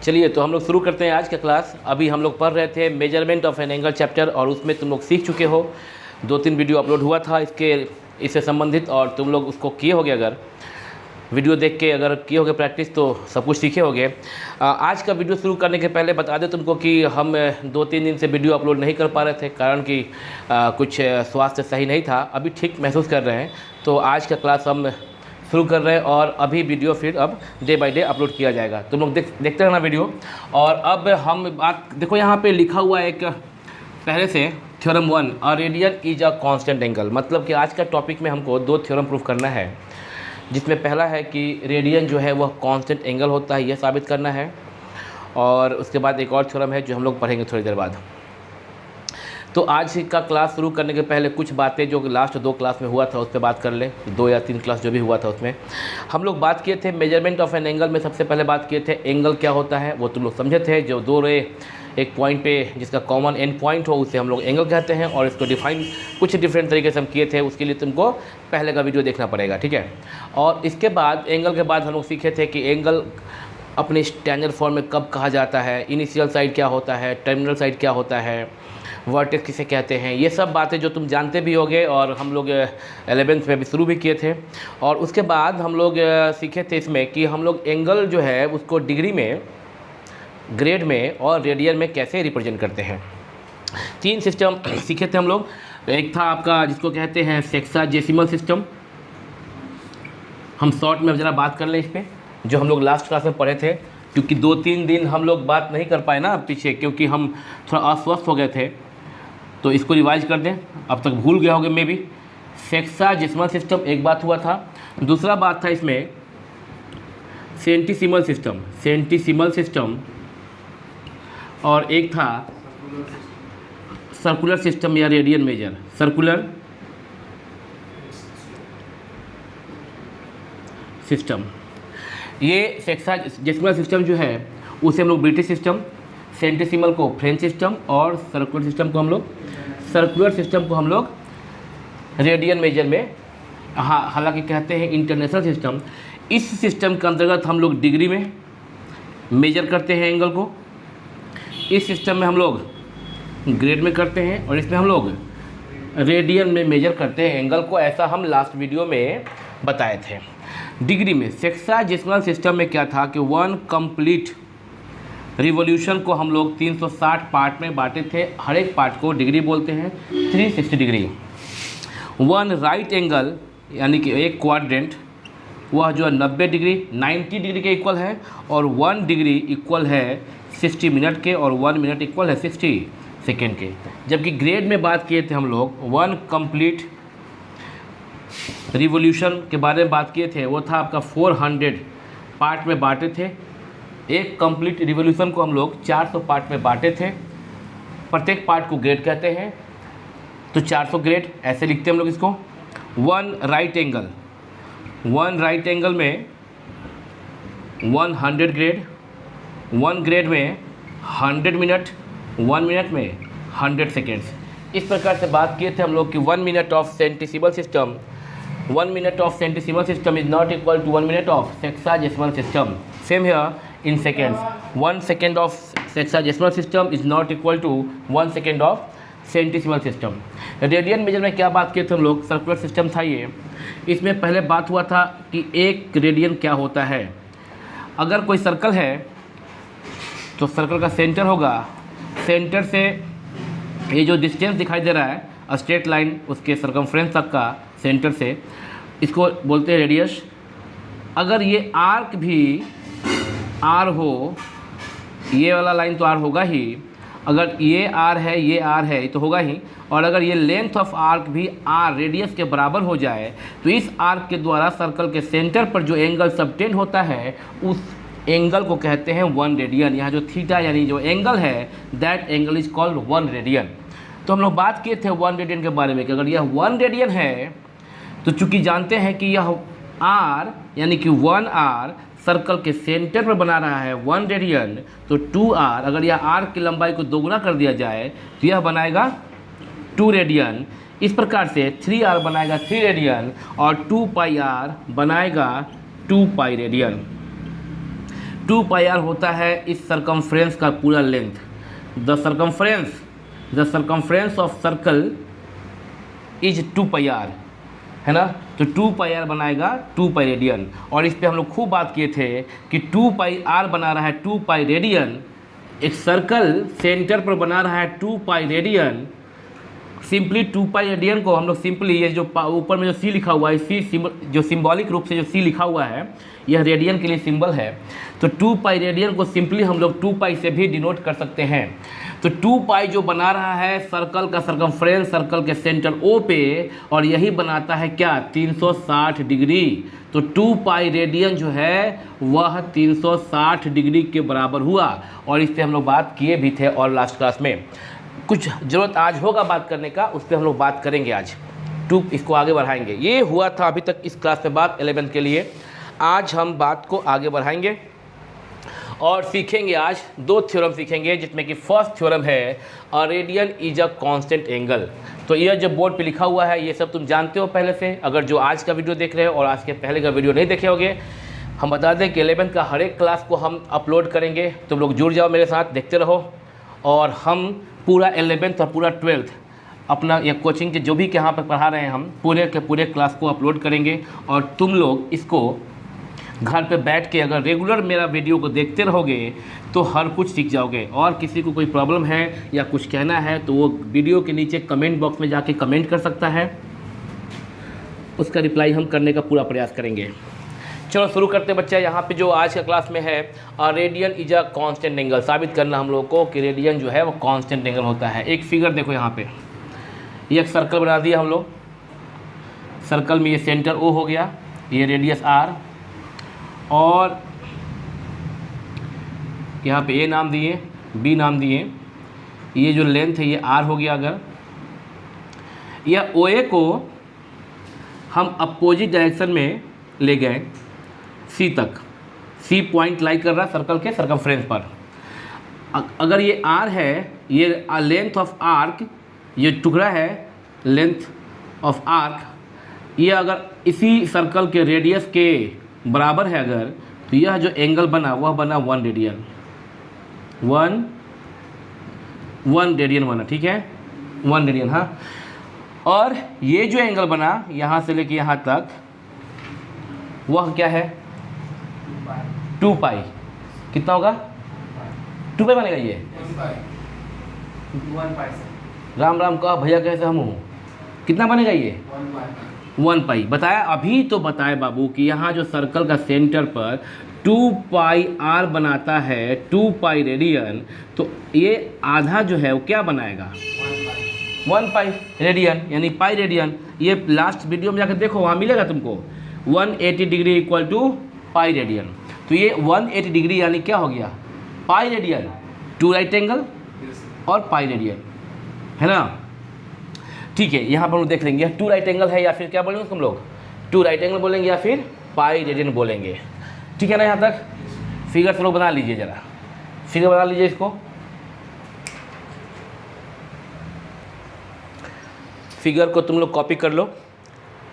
चलिए तो हम लोग शुरू करते हैं आज का क्लास। अभी हम लोग पढ़ रहे थे measurement of an angle chapter, और उसमें तुम लोग सीख चुके हो। 2-3 वीडियो अपलोड हुआ था इससे संबंधित, और तुम लोग उसको किए होगे। अगर वीडियो देख के अगर किए होगे प्रैक्टिस तो सब कुछ सीखे होगे। आज का वीडियो शुरू करने के पहले बता दें तुमको कि हम 2-3 दिन से वीडियो अपलोड नहीं कर पा रहे थे, कारण कि कुछ स्वास्थ्य सही नहीं था। अभी ठीक महसूस कर रहे हैं, तो आज का क्लास हम शुरू कर रहे हैं, और अभी वीडियो फिर अब डे बाय डे अपलोड किया जाएगा। तुम लोग देखते रहना वीडियो। और अब हम बात देखो, यहाँ पे लिखा हुआ है एक पहले से theorem 1, a radian is a constant angle. मतलब कि आज का टॉपिक में हमको 2 थ्योरम प्रूफ करना है, जिसमें पहला है कि रेडियन जो है वह कांस्टेंट एंगल होता है, यह साबित करना है। और उसके बाद एक और थ्योरम है जो हम लोग पढ़ेंगे थोड़ी देर बाद। तो आज का क्लास शुरू करने के पहले कुछ बातें जो लास्ट 2 क्लास में हुआ था उस पर बात कर ले। 2 या 3 क्लास जो भी हुआ था उसमें हम लोग बात किए थे मेजरमेंट ऑफ एन एंगल में। सबसे पहले बात किए थे एंगल क्या होता है, वो तुम लोग समझे थे। जो 2 रे एक पॉइंट पे जिसका कॉमन एंड पॉइंट हो उसे हम लोग एंगल कहते हैं, और इसको डिफाइन कुछ डिफरेंट तरीके से हम किए थे। उसके लिए तुमको पहले का वीडियो देखना पड़ेगा, ठीक है। और इसके बाद एंगल के बाद हम लोग सीखे थे कि एंगल अपने स्टैंडर्ड फॉर्म में कब कहा जाता है, इनिशियल साइड क्या होता है, टर्मिनल साइड क्या होता है, वर्टेक्स किसे कहते हैं। ये सब बातें जो तुम जानते भी होगे, और हम लोग 11th में भी शुरू भी किए थे। और उसके बाद हम लोग सीखे थे इसमें कि हम लोग एंगल जो है उसको डिग्री में, ग्रेड में और रेडियन में कैसे रिप्रेजेंट करते हैं। 3 सिस्टम सीखे थे हम लोग। एक था आपका जिसको कहते हैं सेक्साजेसिमल सिस्टम। हम शॉर्ट में ज़रा बात कर लें इस पर, जो हम लोग लास्ट क्लास में पढ़े थे, क्योंकि 2-3 दिन हम लोग बात नहीं कर पाए ना पीछे, क्योंकि हम थोड़ा अस्वस्थ हो गए थे। तो इसको रिवाइज कर दें, अब तक भूल गया होगे मे भी। सेक्साजेसिमल सिस्टम एक बात हुआ था। दूसरा बात था इसमें सेंटिसिमल सिस्टम, और एक था सर्कुलर सिस्टम या रेडियन मेजर। सर्कुलर सिस्टम, ये सेक्साजेसिमल सिस्टम जो है उसे हम लोग ब्रिटिश सिस्टम, सेंटिसिमल को फ्रेंच सिस्टम, और सर्कुलर सिस्टम को हम लोग रेडियन मेजर में, हालांकि कहते हैं इंटरनेशनल सिस्टम। इस सिस्टम के अंतर्गत हम लोग डिग्री में मेजर करते हैं एंगल को। इस सिस्टम में हम लोग ग्रेड में करते हैं, और इसमें हम लोग रेडियन में मेजर करते हैं एंगल को। ऐसा हम लास्ट वीडियो में बताए थे। डिग्री में सेक्साजेसिमल सिस्टम में क्या था कि 1 कंप्लीट रिवॉल्यूशन को हम लोग 360 पार्ट में बांटे थे। हर एक पार्ट को डिग्री बोलते हैं, 360 डिग्री। 1 राइट एंगल यानी कि एक क्वाड्रेंट, वह जो है 90 डिग्री 90 डिग्री के इक्वल है, और 1 डिग्री इक्वल है 60 मिनट के, और 1 मिनट इक्वल है 60 सेकेंड के। जबकि ग्रेड में बात किए थे हम लोग 1 कंप्लीट रिवॉल्यूशन के बारे में बात किए थे, वो था आपका 400 पार्ट में बांटे थे। एक कंप्लीट रिवॉल्यूशन को हम लोग 400 पार्ट में बांटे थे। प्रत्येक पार्ट को ग्रेड कहते हैं, तो 400 ग्रेड ऐसे लिखते हैं हम लोग इसको। 1 राइट एंगल में 100 ग्रेड, 1 ग्रेड में 100 मिनट, 1 मिनट में 100 सेकेंड्स। इस प्रकार से बात किए थे हम लोग कि 1 minute of centesimal system, 1 minute of centesimal system is not equal to 1 minute of sexagesimal system. Same here in seconds. 1 second of sexagesimal system is not equal to 1 second of centesimal system. Radian major में क्या बात किए थे हम लोग, circular system था ये। इसमें पहले बात हुआ था कि एक रेडियन क्या होता है। अगर कोई सर्कल है तो सर्कल का सेंटर होगा, सेंटर से ये जो डिस्टेंस दिखाई दे रहा है स्ट्रेट लाइन, उसके सर्कमफ्रेंस तक का सेंटर से, इसको बोलते हैं रेडियस। अगर ये आर्क भी आर हो, ये वाला लाइन तो आर होगा ही, अगर ये आर है ये आर है तो होगा ही, और अगर ये लेंथ ऑफ आर्क भी आर रेडियस के बराबर हो जाए तो इस आर्क के द्वारा सर्कल के सेंटर पर जो एंगल सबटेंड होता है उस एंगल को कहते हैं 1 रेडियन। यहाँ जो थीटा यानी जो एंगल है that angle is called 1 radian. तो हम लोग बात किए थे 1 रेडियन के बारे में कि अगर यह 1 रेडियन है तो चूंकि जानते हैं कि यह आर यानी कि 1 आर सर्कल के सेंटर पर बना रहा है 1 रेडियन, तो 2 आर, अगर यह आर की लंबाई को दोगुना कर दिया जाए तो यह बनाएगा 2 रेडियन। इस प्रकार से 3 आर बनाएगा 3 रेडियन, और 2 पाई आर बनाएगा 2 पाई रेडियन। 2 पाई आर होता है इस सरकमफ्रेंस का पूरा length. The circumference of circle is 2 pi r, है ना। तो 2 पाई आर बनाएगा 2 पाई रेडियन। और इस पे हम लोग खूब बात किए थे कि 2 पाई आर बना रहा है 2 पाई रेडियन, एक सर्कल सेंटर पर बना रहा है 2 pi radian. Simply 2 pi radian को हम लोग सिंपली ये जो ऊपर में जो सी लिखा हुआ है, सी जो सिंबॉलिक रूप से जो सी लिखा हुआ है यह रेडियन के लिए सिंबल है। तो 2 पाई रेडियन को सिंपली हम लोग 2 पाई से भी डिनोट कर सकते हैं। तो 2 पाई जो बना रहा है सर्कल का सरकमफ्रेंस सर्कल के सेंटर ओ पे, और यही बनाता है क्या 360 डिग्री। तो 2 पाई रेडियन जो है वह 360 डिग्री के बराबर हुआ। और इस पर हम लोग बात किए भी थे और लास्ट क्लास में कुछ ज़रूरत आज होगा बात करने का, उस पर हम लोग बात करेंगे आज। इसको आगे बढ़ाएंगे। ये हुआ था अभी तक इस क्लास में बात 11th के लिए। आज हम बात को आगे बढ़ाएंगे और सीखेंगे आज 2 थ्योरम सीखेंगे, जिसमें कि फर्स्ट थ्योरम है a radian is a constant angle. तो यह जो बोर्ड पे लिखा हुआ है ये सब तुम जानते हो पहले से। अगर जो आज का वीडियो देख रहे हो और आज के पहले का वीडियो नहीं देखे होगे, हम बता दें कि 11th का हर एक क्लास को हम अपलोड करेंगे। तुम लोग जुड़ जाओ मेरे साथ, देखते रहो। और हम पूरा 11th और पूरा 12th अपना ये कोचिंग के जो भी यहाँ पर पढ़ा रहे हैं हम पूरे के पूरे क्लास को अपलोड करेंगे। और तुम लोग इसको घर पे बैठ के अगर रेगुलर मेरा वीडियो को देखते रहोगे तो हर कुछ सीख जाओगे। और किसी को कोई प्रॉब्लम है या कुछ कहना है तो वो वीडियो के नीचे कमेंट बॉक्स में जाके कमेंट कर सकता है, उसका रिप्लाई हम करने का पूरा प्रयास करेंगे। चलो शुरू करते हैं बच्चा। यहाँ पे जो आज का क्लास में है radian is a constant angle, साबित करना हम लोगों को कि रेडियन जो है वो कांस्टेंट एंगल होता है। एक फिगर देखो यहाँ पे, ये एक सर्कल बना दिया हम लोग। सर्कल में ये सेंटर ओ हो गया, ये रेडियस आर, और यहाँ पे ए नाम दिए, बी नाम दिए, ये जो लेंथ है ये आर हो गया। अगर यह ओ ए को हम अपोजिट डायरेक्शन में ले गए सी तक, सी पॉइंट लाई कर रहा सर्कल के सर्कमफ्रेंस पर। अगर ये आर है, ये लेंथ ऑफ आर्क, ये टुकड़ा है लेंथ ऑफ आर्क, ये अगर इसी सर्कल के रेडियस के बराबर है अगर, तो यह जो एंगल बना वह बना 1 रेडियन, 1 रेडियन बना, ठीक है 1 रेडियन। हाँ, और ये जो एंगल बना यहाँ से लेके यहाँ तक वह क्या है 2 पाई। कितना होगा 2 पाई बनेगा ये 1 पाई। राम राम कहा भैया कैसे हम हूँ, कितना बनेगा ये 1 पाई। बताया अभी तो बताए बाबू कि यहाँ जो सर्कल का सेंटर पर 2 पाई आर बनाता है 2 पाई रेडियन, तो ये आधा जो है वो क्या बनाएगा 1 पाई रेडियन, यानी पाई रेडियन। ये लास्ट वीडियो में जाकर देखो, वहाँ मिलेगा तुमको 180 degree equal to pi radian. तो ये 180 डिग्री यानी क्या हो गया पाई रेडियन, 2 राइट एंगल और पाई रेडियन, है ना। ठीक है, यहाँ पर हम देख लेंगे 2 राइट एंगल है या फिर क्या बोलेंगे हम लोग 2 राइट एंगल बोलेंगे या फिर पाई रेडियन बोलेंगे, ठीक है ना। यहाँ तक फिगर से लोग बना लीजिए, ज़रा फिगर बना लीजिए इसको। फिगर को तुम लोग कॉपी कर लो,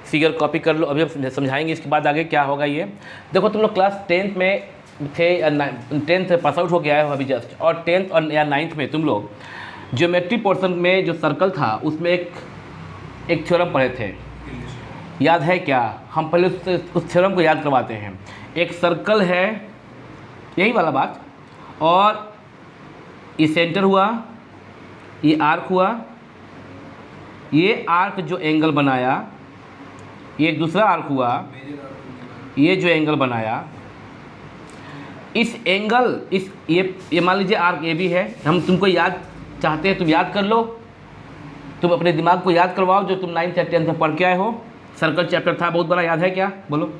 फिगर कॉपी कर लो। अभी हम समझाएंगे इसके बाद आगे क्या होगा। ये देखो तुम लोग क्लास 10th में थे, 10th पास आउट हो गया है अभी जस्ट, और 10th और या 9th में तुम लोग ज्योमेट्री पोर्शन में जो सर्कल था उसमें एक थ्योरम पढ़े थे, याद है क्या। हम पहले उस थ्योरम को याद करवाते हैं। एक सर्कल है, यही वाला बात, और ये सेंटर हुआ, ये आर्क हुआ, ये आर्क जो एंगल बनाया, ये एक दूसरा आर्क हुआ, ये जो एंगल बनाया, इस एंगल इस ये मान लीजिए आर्क ए बी है। हम तुमको याद चाहते हैं, तुम याद कर लो, तुम अपने दिमाग को याद करवाओ जो तुम 9th या 10th में पढ़ के आए हो। सर्कल चैप्टर था बहुत बड़ा, याद है क्या, बोलो।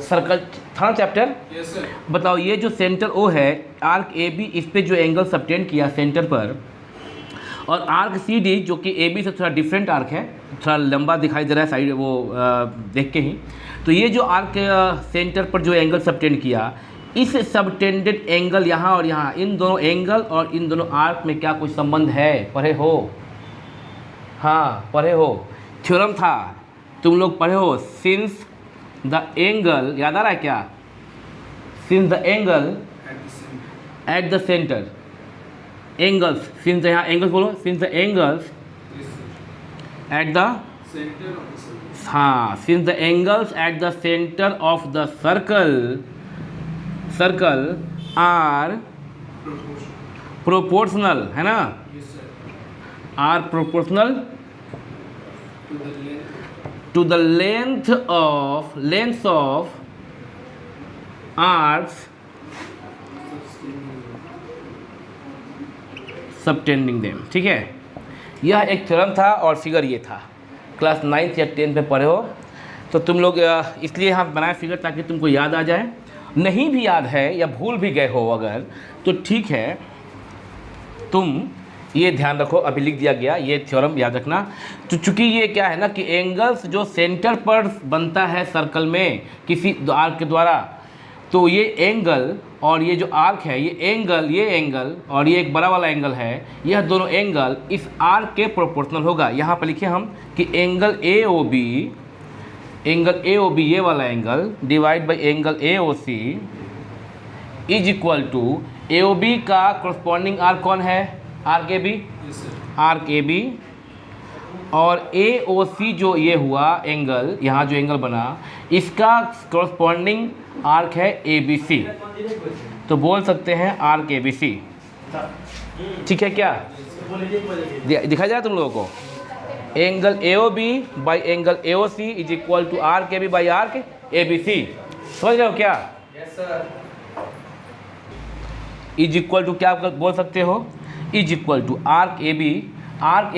सर्कल था चैप्टर। बताओ ये जो सेंटर ओ है, आर्क ए बी, इस पे जो एंगल सबटेंड किया सेंटर पर, और आर्क सी डी जो कि ए बी से थोड़ा डिफरेंट आर्क है, थोड़ा लंबा दिखाई दे रहा है साइड वो देख के ही। तो ये जो आर्क सेंटर पर जो एंगल सबटेंड किया, इस सबटेंडेड एंगल यहाँ और यहाँ, इन दोनों एंगल और इन दोनों आर्क में क्या कोई संबंध है, पढ़े हो। हाँ पढ़े हो, थ्योरम था, तुम लोग पढ़े हो। सिंस द एंगल, याद आ रहा है क्या, since the angle at the centre, angles since, यहाँ एंगल्स बोलो, since the angles at the, हाँ, since the angles at the centre of the circle are proportional, है ना, are proportional to the length of arcs subtending them. ठीक है, यह एक theorem था और फिगर ये था। क्लास 9th या 10th में पढ़े हो तो तुम लोग, इसलिए हम बनाए फिगर ताकि तुमको याद आ जाए। नहीं भी याद है या भूल भी गए हो अगर तो ठीक है, तुम ये ध्यान रखो, अभी लिख दिया गया, ये थ्योरम याद रखना। तो चूँकि ये क्या है ना कि एंगल्स जो सेंटर पर बनता है सर्कल में किसी आर्क के द्वारा, तो ये एंगल और ये जो आर्क है, ये एंगल और ये एक बड़ा वाला एंगल है, यह दोनों एंगल इस आर्क के प्रोपोर्शनल होगा। यहाँ पर लिखे हम कि एंगल ए ओ बी ये वाला angle divide by angle A O C is equal to A O B का करस्पॉन्डिंग आर्क कौन है, आर्क ए बी, और ए ओ सी जो ये हुआ एंगल, यहाँ जो एंगल बना, इसका करस्पॉन्डिंग आर्क है ए बी सी, तो बोल सकते हैं आर्क ए बी सी। ठीक है, क्या दिखा जाए तुम लोगों को, angle A O B by angle A O C is equal to arc A B by arc A B C. समझ रहे हो क्या? इज इक्वल टू क्या बोल सकते हो, is equal to arc A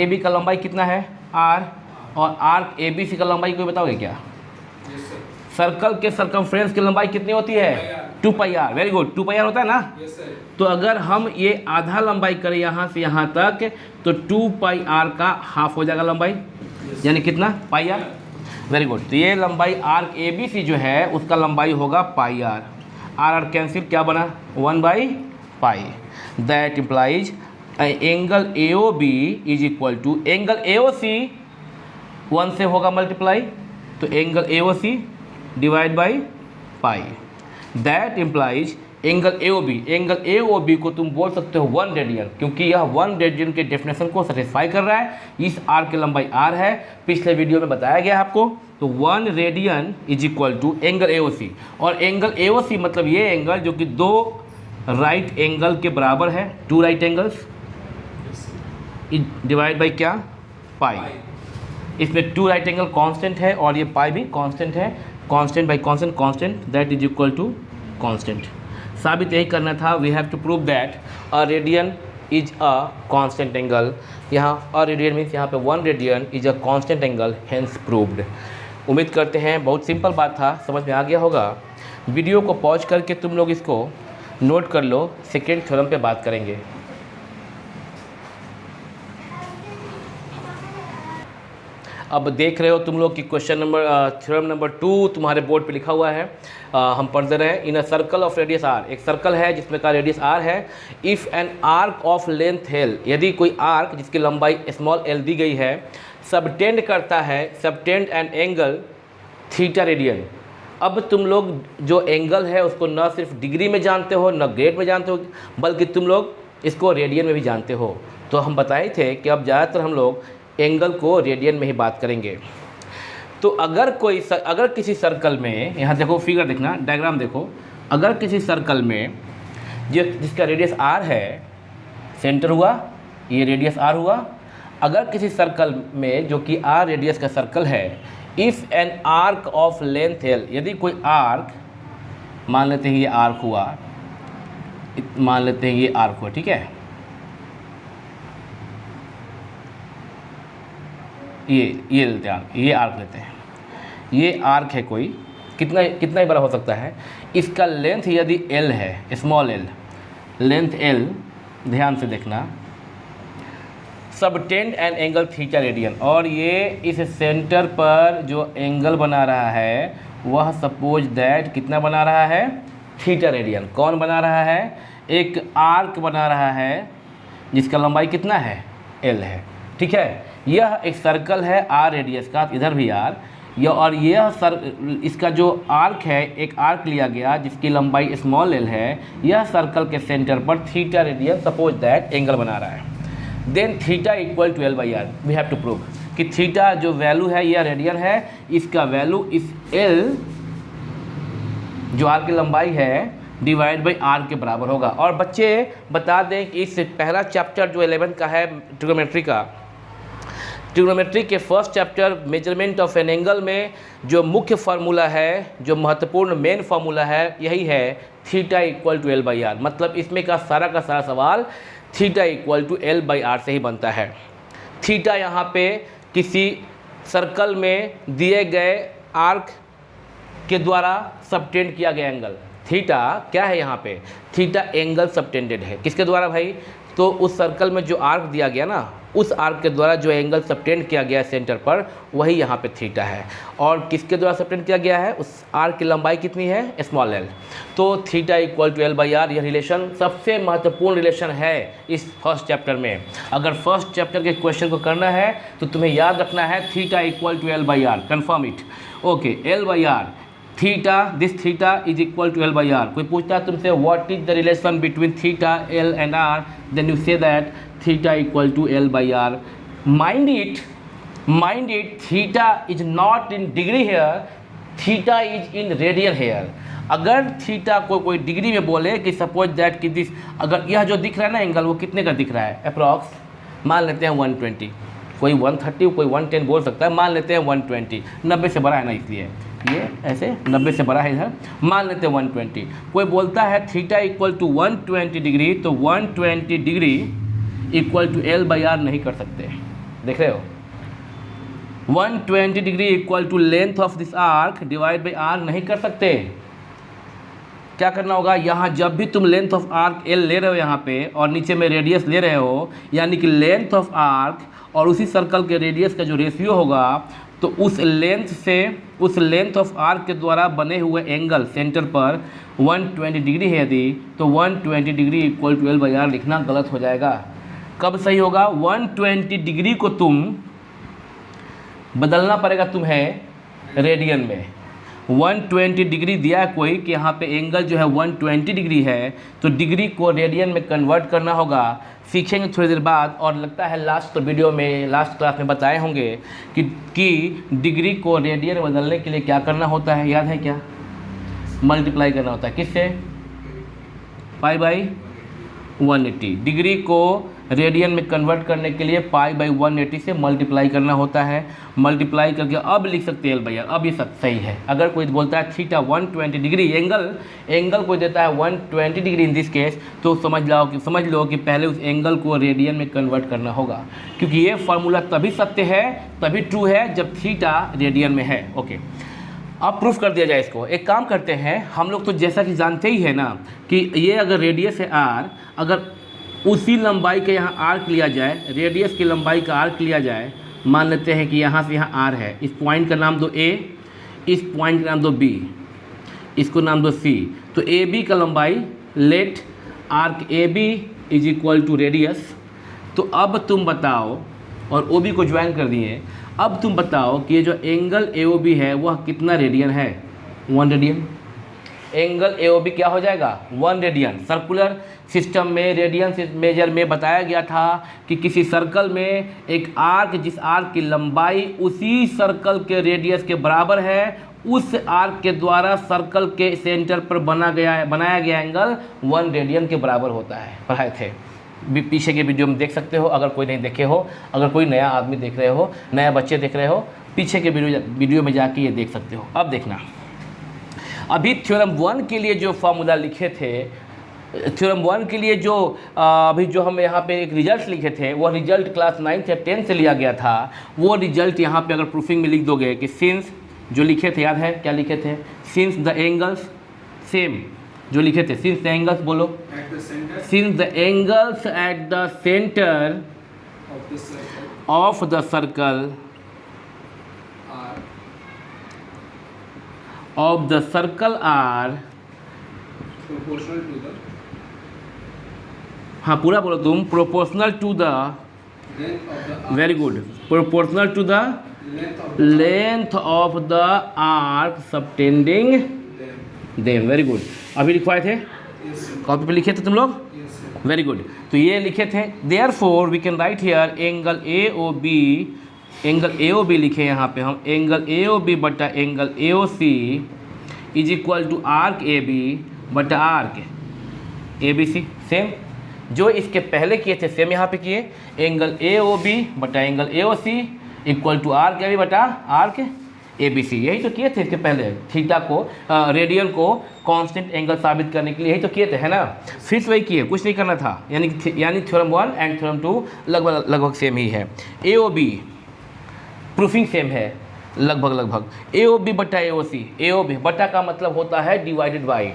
B का लंबाई कितना है आर, और आर्क ए बी सी का लंबाई कोई बताओगे क्या? सर्कल के सर्कमफ्रेंस की लंबाई कितनी होती है 2 pi r. Very good, 2 pi r होता है ना। तो अगर हम ये आधा लंबाई करें यहाँ से यहाँ तक तो 2 पाई आर का हाफ हो जाएगा लंबाई, यानी कितना पाई आर। वेरी गुड, तो ये लंबाई आर्क ए बी सी जो है उसका लंबाई होगा पाई आर। आर कैंसिल, क्या बना 1 by pi. That implies angle A O B is equal to angle A O C 1 से होगा मल्टीप्लाई, तो angle A O C divide by pi. That implies angle A O B को तुम बोल सकते हो 1 रेडियन, क्योंकि यह 1 रेडियन के डेफिनेशन को सेटिस्फाई कर रहा है। इस आर्क की लंबाई आर है, पिछले वीडियो में बताया गया है आपको। तो 1 radian is equal to angle A O C, और एंगल ए ओ सी मतलब ये एंगल जो कि 2 राइट एंगल के बराबर है, 2 राइट एंगल्स डिवाइड बाई क्या पाई। इसमें 2 राइट एंगल कांस्टेंट है और ये पाई भी कांस्टेंट है, constant by constant, constant that is equal to constant. साबित यही करना था, we have to prove that a radian is a constant angle. यहाँ अ रेडियन मीन्स यहाँ पे 1 radian is a constant angle, hence proved. उम्मीद करते हैं बहुत सिंपल बात था, समझ में आ गया होगा। वीडियो को पॉज करके तुम लोग इसको नोट कर लो, सेकेंड थ्योरम पे बात करेंगे। अब देख रहे हो तुम लोग कि क्वेश्चन नंबर थ्योरम नंबर 2 तुम्हारे बोर्ड पे लिखा हुआ है। हम पढ़ दे रहे हैं। In a circle of radius r, एक सर्कल है जिसमें का रेडियस आर है। If an arc of length l, यदि कोई आर्क जिसकी लंबाई स्मॉल एल दी गई है सबटेंड करता है, subtend an angle theta radian. अब तुम लोग जो एंगल है उसको न सिर्फ डिग्री में जानते हो, न ग्रेड में जानते हो, बल्कि तुम लोग इसको रेडियन में भी जानते हो। तो हम बताए थे कि अब ज़्यादातर हम लोग एंगल को रेडियन में ही बात करेंगे। तो अगर किसी सर्कल में, यहाँ देखो फिगर देखना, डायग्राम देखो, अगर किसी सर्कल में जिसका रेडियस आर है, सेंटर हुआ, ये रेडियस आर हुआ। अगर किसी सर्कल में जो कि आर रेडियस का सर्कल है, if an arc of length l, यदि कोई आर्क, मान लेते हैं ये आर्क हुआ, मान लेते हैं ये आर्क हुआ, ठीक है, ये लेते हैं, ये आर्क लेते हैं, ये आर्क है कोई, कितना ही बड़ा हो सकता है। इसका लेंथ यदि एल है, स्मॉल एल, लेंथ एल, ध्यान से देखना, subtend an angle theta radian, और ये इस सेंटर पर जो एंगल बना रहा है वह सपोज दैट कितना बना रहा है, थीटा रेडियन। कौन बना रहा है? एक आर्क बना रहा है जिसका लंबाई कितना है, एल है, ठीक है। यह एक सर्कल है आर रेडियस का, इधर भी आर, और यह इसका जो आर्क है, एक आर्क लिया गया जिसकी लंबाई स्मॉल एल है, यह सर्कल के सेंटर पर theta radian suppose that angle बना रहा है। Then theta equal to l by r, we have to prove कि थीटा जो वैल्यू है यह रेडियन है, इसका वैल्यू इस एल जो आर की लंबाई है डिवाइड बाई आर के बराबर होगा। और बच्चे बता दें कि इस पहला चैप्टर जो 11 का है ट्रिग्नोमेट्री का, ट्रिग्नोमेट्री के first chapter measurement of an angle में जो मुख्य फार्मूला है, जो महत्वपूर्ण मेन फार्मूला है, यही है theta equal to l by r. मतलब इसमें का सारा सवाल theta equal to l by r से ही बनता है। थीटा यहाँ पे किसी सर्कल में दिए गए आर्क के द्वारा सबटेंड किया गया एंगल। थीटा क्या है यहाँ पे? थीटा एंगल सबटेंडेड है। किसके द्वारा भाई? तो उस सर्कल में जो आर्क दिया गया ना, उस आर्क के द्वारा जो एंगल सबटेंड किया गया है सेंटर पर, वही यहाँ पे थीटा है। और किसके द्वारा सबटेंड किया गया है? उस आर्क की लंबाई कितनी है? Small l. तो theta equal to l by r, यह रिलेशन सबसे महत्वपूर्ण रिलेशन है इस फर्स्ट चैप्टर में। अगर फर्स्ट चैप्टर के क्वेश्चन को करना है तो तुम्हें याद रखना है theta equal to l by r, confirm it. Okay, l by r, theta, this theta is equal to l by r. कोई पूछता है तुमसे what is the relation between theta, l and r, then you say that theta equal to l by r. Mind it, theta is not in degree here, theta is in radian here. अगर theta को कोई degree में बोले कि suppose that कि this, अगर यह जो दिख रहा है ना एंगल, वो कितने का दिख रहा है? अप्रॉक्स मान लेते हैं 120, कोई 130, कोई 110 बोल सकता है, मान लेते हैं 120, 90 से बड़ा है ना, इसलिए ये ऐसे 90 से बड़ा है इधर, मान लेते हैं 120। कोई बोलता है थीटा इक्वल टू 120 डिग्री, तो 120 degree equal to l by r नहीं कर सकते। देख रहे हो? 120 degree equal to length of this arc divide by r नहीं कर सकते। क्या करना होगा? यहाँ जब भी तुम लेंथ ऑफ आर्क एल ले रहे हो यहाँ पे, और नीचे में रेडियस ले रहे हो, यानी कि लेंथ ऑफ आर्क और उसी सर्कल के रेडियस का जो रेशियो होगा, तो उस लेंथ से, उस लेंथ ऑफ आर्क के द्वारा बने हुए एंगल सेंटर पर 120 डिग्री है यदि, तो 120 degree equal to l by r लिखना गलत हो जाएगा। कब सही होगा? 120 डिग्री को तुम बदलना पड़ेगा तुम्हें रेडियन में। 120 डिग्री दिया है कोई कि यहाँ पे एंगल जो है 120 डिग्री है, तो डिग्री को रेडियन में कन्वर्ट करना होगा। सीखेंगे थोड़ी देर बाद, और लगता है लास्ट वीडियो में, लास्ट क्लास में बताए होंगे कि डिग्री को रेडियन में बदलने के लिए क्या करना होता है, याद है क्या? मल्टीप्लाई करना होता है। किससे? पाई बाई 180। डिग्री को रेडियन में कन्वर्ट करने के लिए पाई बाई 180 से मल्टीप्लाई करना होता है। मल्टीप्लाई करके अब लिख सकते हैं एल बाई आर। अब ये सही है। अगर कोई बोलता है थीटा 120 डिग्री, एंगल कोई देता है 120 डिग्री इन दिस केस, तो समझ लो कि पहले उस एंगल को रेडियन में कन्वर्ट करना होगा, क्योंकि ये फार्मूला तभी सत्य है, तभी ट्रू है जब थीटा रेडियन में है। ओके, अब प्रूफ कर दिया जाए इसको। एक काम करते हैं हम लोग, तो जैसा कि जानते ही है ना कि ये अगर रेडियस है आर, अगर उसी लंबाई के यहाँ आर्क लिया जाए, रेडियस की लंबाई का आर्क लिया जाए, मान लेते हैं कि यहाँ से यहाँ आर है, इस पॉइंट का नाम दो ए, इस पॉइंट का नाम दो बी, इसको नाम दो सी, तो ए बी का लंबाई, let arc A B is equal to radius. तो अब तुम बताओ, और ओ बी को ज्वाइन कर दिए, अब तुम बताओ कि ये जो एंगल ए ओ बी है वह कितना रेडियन है? 1 radian. Angle A O B क्या हो जाएगा? 1 रेडियन। सर्कुलर सिस्टम में रेडियन से मेजर में बताया गया था कि किसी सर्कल में एक आर्क, जिस आर्क की लंबाई उसी सर्कल के रेडियस के बराबर है, उस आर्क के द्वारा सर्कल के सेंटर पर बनाया गया एंगल 1 रेडियन के बराबर होता है। पढ़ाए थे, पीछे के वीडियो में देख सकते हो, अगर कोई नहीं देखे हो, अगर कोई नया आदमी देख रहे हो, नया बच्चे देख रहे हो, पीछे के वीडियो में जाके ये देख सकते हो। अब देखना, अभी थ्योरम 1 के लिए जो फार्मूला लिखे थे, थ्योरम 1 के लिए जो अभी जो हम यहाँ पे एक रिजल्ट लिखे थे, वो रिजल्ट क्लास 9 या 10 से लिया गया था। वो रिजल्ट यहाँ पे अगर प्रूफिंग में लिख दोगे कि सिंस जो लिखे थे, याद है क्या लिखे थे? सिंस द एंगल्स, सेम जो लिखे थे, सिंस द एंगल्स, बोलो, since the angles at the centre of the circle are proportional to the, हाँ पूरा बोलो तुम, proportional to the, length of the arc, very good, proportional to the length of the arc subtending them. Very good. अभी लिखवाए थे, copy पे लिखे थे तुम लोग, वेरी गुड। तो ये लिखे थे, therefore we can write here angle A O B, angle A O B लिखे यहाँ पे हम, एंगल ए ओ बी बटा angle A O C is equal to arc A B बटा arc A B C. Same जो इसके पहले किए थे सेम यहाँ पे किए, एंगल ए ओ बी बटा angle A O C equal to arc A B बटा आर्क ए बी सी। यही तो किए थे इसके पहले, थीटा को रेडियन को कांस्टेंट एंगल साबित करने के लिए यही तो किए थे, है ना। फिर से वही किए, कुछ नहीं करना था। यानी थ्योरम 1 एंड थ्योरम 2 लगभग सेम ही है। ए ओ बी प्रूफिंग सेम है लगभग। ए ओ बी बटा ए ओ सी, ए ओ बी बटा का मतलब होता है divided by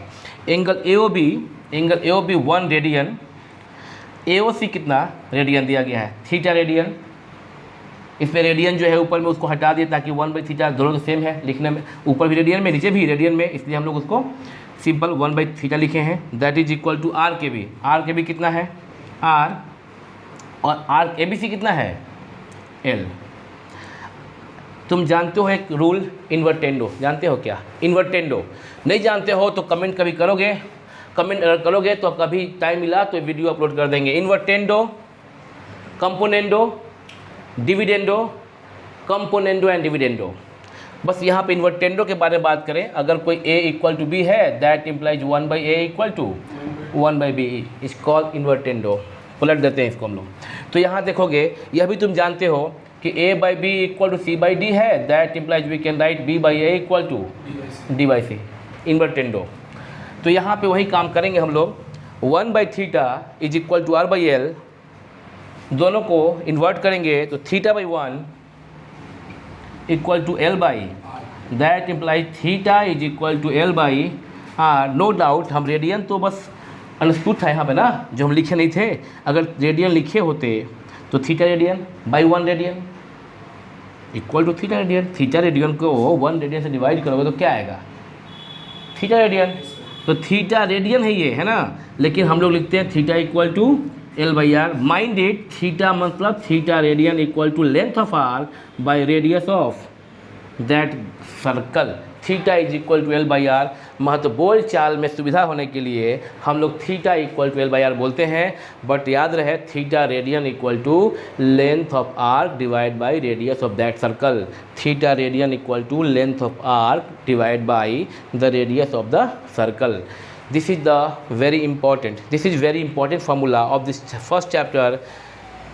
angle A O B 1 radian, A O C कितना रेडियन दिया गया है, थीटा रेडियन। इसमें रेडियन जो है ऊपर में उसको हटा दिया ताकि 1/थीटा दोनों तो सेम है लिखने में, ऊपर भी रेडियन में नीचे भी रेडियन में, इसलिए हम लोग उसको सिंपल 1/थीटा लिखे हैं। That is equal to r के बी। आर के बी कितना है आर, और आर ए बी सी कितना है एल। तुम जानते हो एक रूल इन्वर्टेंडो, जानते हो क्या इन्वर्टेंडो? नहीं जानते हो तो कमेंट कभी करोगे, कमेंट अगर करोगे तो कभी टाइम मिला तो वीडियो अपलोड कर देंगे। Invertendo, componendo, dividendo, componendo and dividendo. बस यहाँ पे इन्वर्टेंडो के बारे में बात करें, अगर कोई a इक्वल टू बी है that implies 1/a equal to 1/b is called invertendo. पलट देते हैं इसको हम लोग। तो यहाँ देखोगे यह भी तुम जानते हो कि a/b इक्वल टू c/d है, that implies we can write b/a equal to d/c, invertendo. तो यहाँ पे वही काम करेंगे हम लोग। 1/थीटा इज इक्वल टू r/l, दोनों को इन्वर्ट करेंगे तो θ/1 equal to l/, that implies theta is equal to l/r। No doubt हम रेडियन तो बस अंडरस्टूड था यहाँ पे ना, जो हम लिखे नहीं थे। अगर रेडियन लिखे होते तो theta radian by 1 radian equal to theta radian. Theta radian को 1 रेडियन से डिवाइड करोगे तो क्या आएगा थीटा रेडियन। तो थीटा रेडियन है ये, है ना, लेकिन हम लोग लिखते हैं theta equal to l/r। Mind it, theta मतलब theta radian equal to length of arc by radius of that circle. Theta is equal to l/r। महत्व बोल चाल में सुविधा होने के लिए हम लोग थीटा इक्वल टू l/r बोलते हैं, बट याद रहे theta radian equal to length of arc divide by radius of that circle. Theta radian equal to length of arc divide by the radius of the circle. This is very important formula of this first chapter,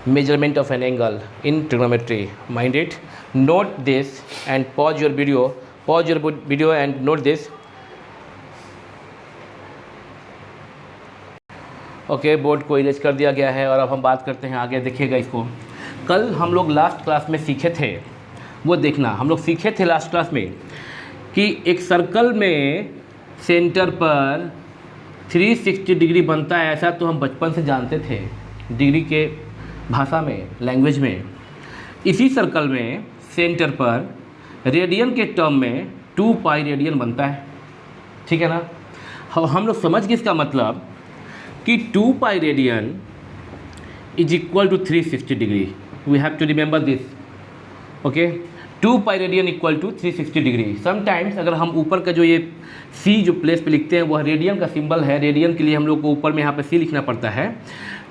measurement of an angle in trigonometry. Mind it. Note this and pause your video and note this. Okay, board को erase कर दिया गया है और अब हम बात करते हैं आगे। देखिएगा इसको, कल हम लोग लास्ट क्लास में सीखे थे, वो देखना। हम लोग सीखे थे लास्ट क्लास में कि एक सर्कल में सेंटर पर 360 डिग्री बनता है, ऐसा तो हम बचपन से जानते थे डिग्री के भाषा में, लैंग्वेज में। इसी सर्कल में सेंटर पर रेडियन के टर्म में 2π रेडियन बनता है, ठीक है ना। हम लोग समझ गए इसका मतलब कि 2π radian is equal to 360 degree. We have to remember this, okay. 2π radian equal to 360 degree. Sometimes अगर हम ऊपर का जो ये C जो प्लेस पे लिखते हैं वह रेडियन का सिंबल है, रेडियन के लिए हम लोग को ऊपर में यहाँ पे C लिखना पड़ता है।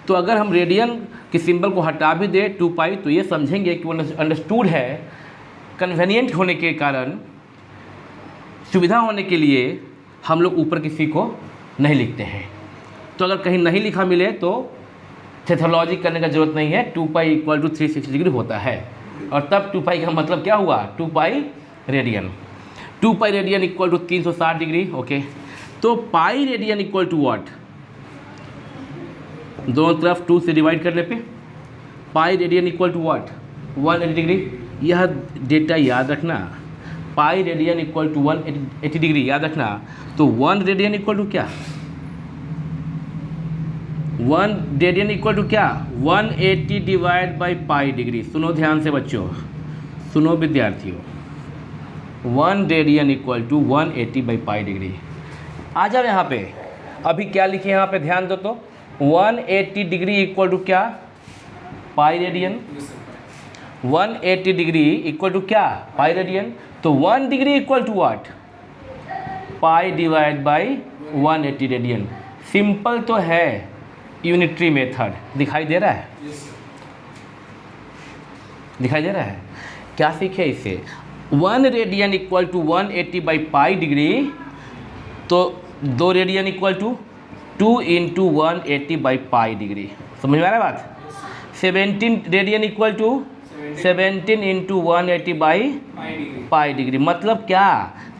तो अगर हम रेडियन के सिंबल को हटा भी दें 2π, तो ये समझेंगे कि वो अंडरस्टूड है, कन्वीनियंट होने के कारण, सुविधा होने के लिए हम लोग ऊपर की C को नहीं लिखते हैं। तो अगर कहीं नहीं लिखा मिले तो थेथोलॉजी करने का जरूरत नहीं है, 2π इक्वल टू 360 डिग्री होता है। और तब 2π का मतलब क्या हुआ, 2π radian. 2π radian equal to 360 degree, okay. तो pi radian equal to what, दोनों तरफ 2 से डिवाइड करने पे pi radian equal to what 180 degree. यह डेटा याद रखना, pi radian equal to 180 degree याद रखना। तो 1 रेडियन इक्वल टू क्या, 1 रेडियन इक्वल टू क्या, 180 डिवाइड बाई पाई डिग्री। सुनो ध्यान से बच्चों, सुनो विद्यार्थियों, 1 radian equal to 180 by pi degree. आ जाओ यहाँ पे, अभी क्या लिखे यहाँ पे ध्यान दो तो, 180 डिग्री इक्वल टू क्या, pi radian. 180 degree equal to क्या, पाई रेडियन। तो 1 degree equal to what, pi divide by 180 radian. Simple तो है, यूनिटरी मेथड। दिखाई दे रहा है, दिखाई दे रहा है। क्या सीखे इससे, 1 radian equal to 180 by pi degree, तो 2 radian equal to 2 into 180 by pi degree. समझ में आ रहा है बात। 17 radian equal to 17 into 180 by pi degree. मतलब क्या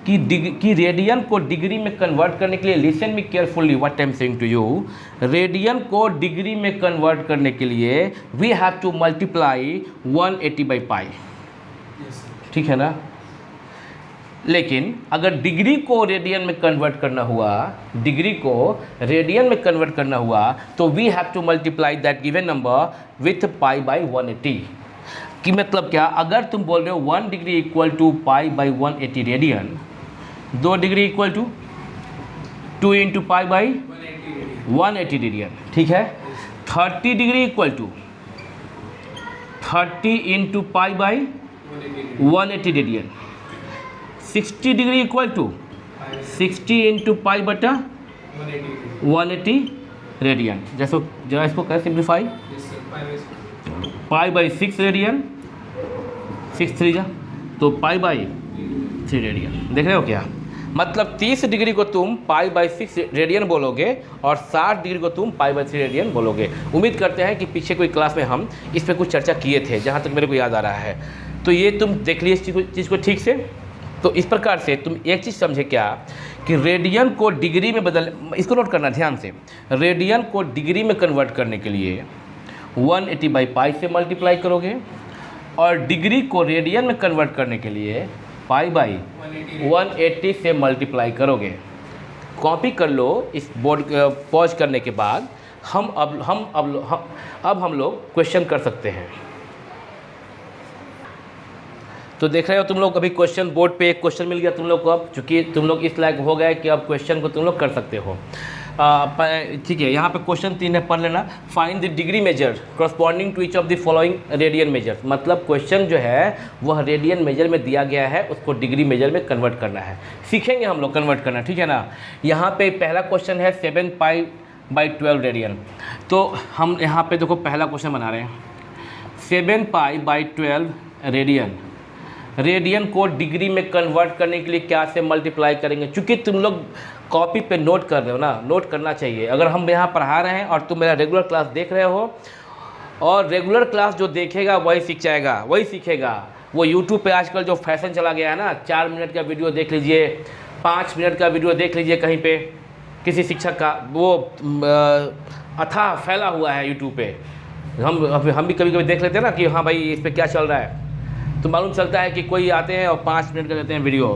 कि रेडियन को डिग्री में कन्वर्ट करने के लिए, listen me carefully what I am saying to you, radian को डिग्री में कन्वर्ट करने के लिए we have to multiply 180 by pi, ठीक है ना। लेकिन अगर डिग्री को रेडियन में कन्वर्ट करना हुआ, डिग्री को रेडियन में कन्वर्ट करना हुआ, तो we have to multiply that given number with pi by 180। कि मतलब क्या, अगर तुम बोल रहे हो 1 degree equal to pi by 180 radian, 2 degree equal to 2 into pi by 180 radian, ठीक है। 30 degree equal to 30 into pi by 180 radian. 60 degree equal to 60 into pi बटा 180 रेडियन। जैसे जरा इसको कर सिंप्लीफाई, पाई बाई 6 रेडियन, 6 3 जा, तो पाई बाई 3 रेडियन। देख रहे हो क्या, मतलब 30 डिग्री को तुम पाई बाई 6 रेडियन बोलोगे और 60 डिग्री को तुम पाई बाई 3 रेडियन बोलोगे। उम्मीद करते हैं कि पीछे कोई क्लास में हम इस पर कुछ चर्चा किए थे, जहाँ तक मेरे को याद आ रहा है। तो ये तुम देख लिए इस चीज़ को ठीक से। तो इस प्रकार से तुम एक चीज़ समझे क्या, कि रेडियन को डिग्री में बदल, इसको नोट करना ध्यान से, रेडियन को डिग्री में कन्वर्ट करने के लिए 180 बाई पाई से मल्टीप्लाई करोगे, और डिग्री को रेडियन में कन्वर्ट करने के लिए पाई बाई 180 से मल्टीप्लाई करोगे। कॉपी कर लो इस बोर्ड पॉज करने के बाद। अब हम लोग क्वेश्चन कर सकते हैं। तो देख रहे हो तुम लोग, अभी क्वेश्चन बोर्ड पे एक क्वेश्चन मिल गया तुम लोग को। अब चूँकि तुम लोग इस लायक हो गए कि अब क्वेश्चन को तुम लोग कर सकते हो। ठीक है, यहाँ पे क्वेश्चन 3 है, पढ़ लेना। Find the degree measure corresponding to each of the following radian measure. मतलब क्वेश्चन जो है वह रेडियन मेजर में दिया गया है, उसको डिग्री मेजर में कन्वर्ट करना है। सीखेंगे हम लोग कन्वर्ट करना, ठीक है ना। यहाँ पे पहला क्वेश्चन है 7 पाई बाई 12 रेडियन। तो हम यहाँ पे देखो पहला क्वेश्चन बना रहे हैं, 7 पाई बाई 12 रेडियन। रेडियन को डिग्री में कन्वर्ट करने के लिए क्या से मल्टीप्लाई करेंगे। चूँकि तुम लोग कॉपी पे नोट कर रहे हो ना, नोट करना चाहिए। अगर हम यहाँ पढ़ा रहे हैं और तुम मेरा रेगुलर क्लास देख रहे हो, और रेगुलर क्लास जो देखेगा वही सीख जाएगा, वही सीखेगा। वो यूट्यूब पे आजकल जो फैशन चला गया है ना, 4 मिनट का वीडियो देख लीजिए, 5 मिनट का वीडियो देख लीजिए कहीं पे किसी शिक्षक का, वो अथाह फैला हुआ है यूट्यूब पे। हम भी कभी कभी देख लेते हैं ना कि हाँ भाई इस पर क्या चल रहा है। तो मालूम चलता है कि कोई आते हैं और 5 मिनट का देते हैं वीडियो,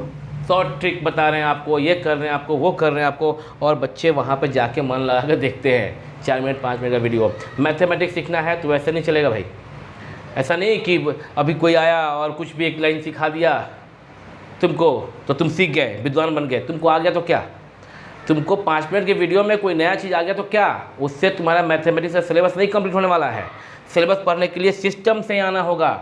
शॉर्ट ट्रिक बता रहे हैं आपको, ये कर रहे हैं आपको, वो कर रहे हैं आपको, और बच्चे वहाँ पे जाके मन लगा कर देखते हैं 4 मिनट 5 मिनट का वीडियो। मैथमेटिक्स सीखना है तो वैसे नहीं चलेगा भाई। ऐसा नहीं कि अभी कोई आया और कुछ भी एक लाइन सिखा दिया तुमको तो तुम सीख गए, विद्वान बन गए। तुमको आ गया तो क्या, तुमको 5 मिनट के वीडियो में कोई नया चीज़ आ गया तो क्या, उससे तुम्हारा मैथमेटिक्स का सिलेबस नहीं कंप्लीट होने वाला है। सिलेबस पढ़ने के लिए सिस्टम से आना होगा,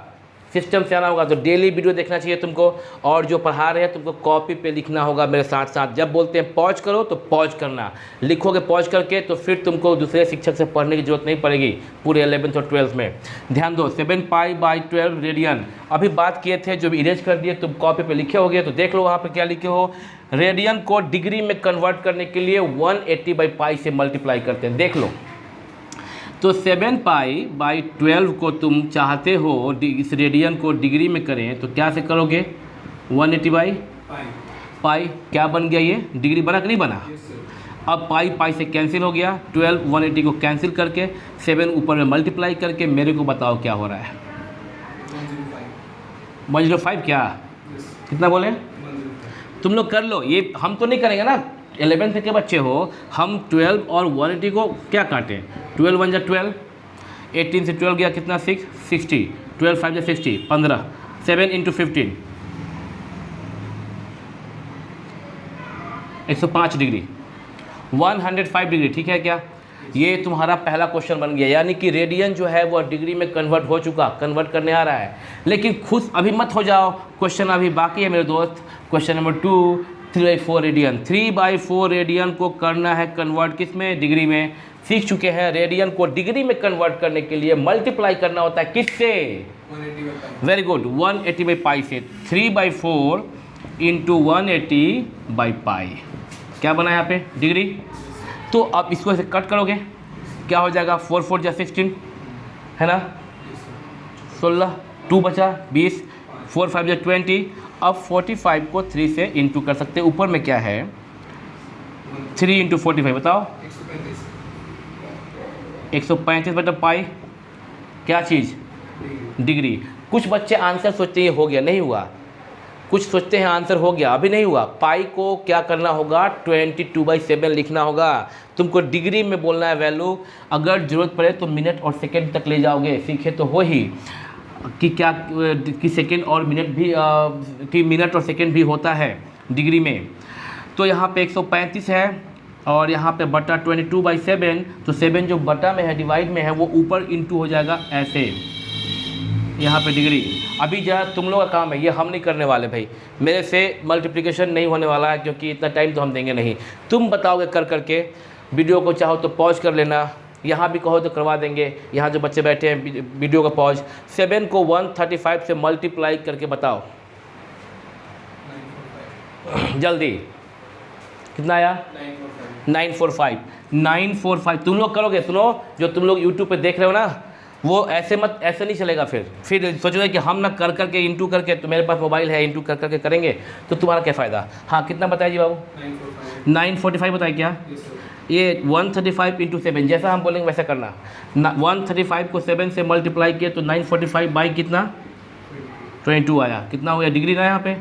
सिस्टम से आना होगा। तो डेली वीडियो देखना चाहिए तुमको, और जो पढ़ा रहे हैं तुमको कॉपी पे लिखना होगा मेरे साथ साथ। जब बोलते हैं पॉज करो तो पॉज करना, लिखोगे पॉज करके, तो फिर तुमको दूसरे शिक्षक से पढ़ने की जरूरत नहीं पड़ेगी पूरे 11th और 12th में। ध्यान दो, 7 पाई बाई 12 रेडियन अभी बात किए थे, जो भी इरेज कर दिए तुम कॉपी पे लिखे होगे, तो देख लो वहाँ पे क्या लिखे हो। रेडियन को डिग्री में कन्वर्ट करने के लिए 180 बाई पाई से मल्टीप्लाई करते हैं, देख लो। तो 7 पाई बाई 12 को तुम चाहते हो इस रेडियन को डिग्री में करें, तो क्या से करोगे, 180 बाई पाई। क्या बन गया, ये डिग्री बना कि नहीं बना। अब पाई पाई से कैंसिल हो गया, 12 180 को कैंसिल करके 7 ऊपर में मल्टीप्लाई करके मेरे को बताओ क्या हो रहा है। 105 क्या, कितना बोले तुम लोग कर लो। ये हम तो नहीं करेंगे ना, 11th के बच्चे हो। हम 12 और 180 को क्या काटें, 12 1 जा 12, 18 से 12 गया कितना 6, 60, 12 5 जा 60, 15, 7 इंटू 15, 105 डिग्री, 105 डिग्री, ठीक है क्या। ये तुम्हारा पहला क्वेश्चन बन गया, यानी कि रेडियन जो है वो डिग्री में कन्वर्ट हो चुका, कन्वर्ट करने आ रहा है। लेकिन खुश अभी मत हो जाओ, क्वेश्चन अभी बाकी है मेरे दोस्त। Question number 2, 3/4 radian. 3/4 रेडियन को करना है कन्वर्ट किस में, डिग्री में। सीख चुके हैं रेडियन को डिग्री में कन्वर्ट करने के लिए मल्टीप्लाई करना होता है किससे, 180/π। वेरी गुड, 180/π से। 3/4 इंटू 180/π क्या बना यहाँ पे, डिग्री। तो अब इसको ऐसे कट करोगे, क्या हो जाएगा, 4 4 जा 16 है ना, 16, 2 बचा 20, 4 5 जा 20। अब 45 को 3 से इंटू कर सकते हैं, ऊपर में क्या है 3 इंटू 45 बताओ, 135/π क्या चीज़, डिग्री। कुछ बच्चे आंसर सोचते हैं ये हो गया, नहीं हुआ। कुछ सोचते हैं आंसर हो गया, अभी नहीं हुआ। पाई को क्या करना होगा, 22/7 लिखना होगा। तुमको डिग्री में बोलना है वैल्यू, अगर ज़रूरत पड़े तो मिनट और सेकंड तक ले जाओगे, सीखे तो हो ही कि क्या कि सेकंड और मिनट भी कि मिनट और सेकंड भी होता है डिग्री में। तो यहाँ पे 135 है और यहाँ पे बटा 22/7, तो 7 जो बटा में है डिवाइड में है वो ऊपर इंटू हो जाएगा ऐसे, यहाँ पे डिग्री। अभी जरा तुम लोग का काम है, ये हम नहीं करने वाले भाई, मेरे से मल्टीप्लिकेशन नहीं होने वाला है क्योंकि इतना टाइम तो हम देंगे नहीं। तुम बताओगे कर करके, वीडियो को चाहो तो पॉज कर लेना, यहाँ भी कहो तो करवा देंगे। यहाँ जो बच्चे बैठे हैं वीडियो का पॉज, 7 को 135 से मल्टीप्लाई करके बताओ जल्दी, कितना आया, 945। 945 तुम लोग करोगे, सुनो जो तुम लोग यूट्यूब पे देख रहे हो ना, वो ऐसे मत, ऐसे नहीं चलेगा। फिर सोचोगे कि हम ना कर करके इंटू करके, तो मेरे पास मोबाइल है, इंटू कर करके करेंगे तो तुम्हारा क्या फ़ायदा। हाँ कितना बताइए जी बाबू, 945 बताइए क्या, ये 135 इंटू 7 जैसा हम बोलेंगे वैसा करना। 135 को 7 से मल्टीप्लाई किया तो 945 बाई कितना 22 आया, कितना हो गया डिग्री ना यहाँ पे।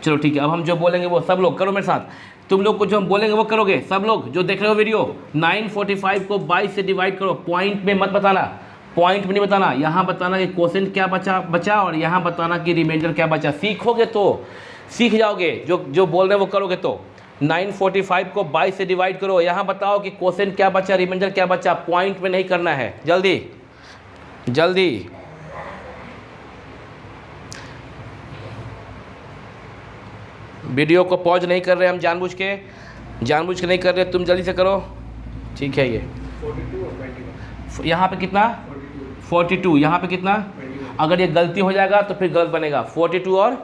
चलो ठीक है, अब हम जो बोलेंगे वो सब लोग करो मेरे साथ, तुम लोग को जो हम बोलेंगे वो करोगे सब लोग जो देख रहे हो वीडियो। 945 को 22 से डिवाइड करो, पॉइंट में मत बताना, पॉइंट में नहीं बताना, यहाँ बताना कि क्वोशेंट क्या बचा और यहाँ बताना कि रिमाइंडर क्या बचा। सीखोगे तो सीख जाओगे, जो बोल रहे हैं वो करोगे तो। 945 को 22 से डिवाइड करो, यहाँ बताओ कि क्वोशेंट क्या बचा, रिमाइंडर क्या बचा, पॉइंट में नहीं करना है, जल्दी जल्दी। वीडियो को पॉज नहीं कर रहे हम, जानबूझ के नहीं कर रहे, तुम जल्दी से करो, ठीक है। ये 42 और 21, यहाँ पे कितना 42, यहाँ पे कितना, अगर ये गलती हो जाएगा तो फिर गलत बनेगा, 42 और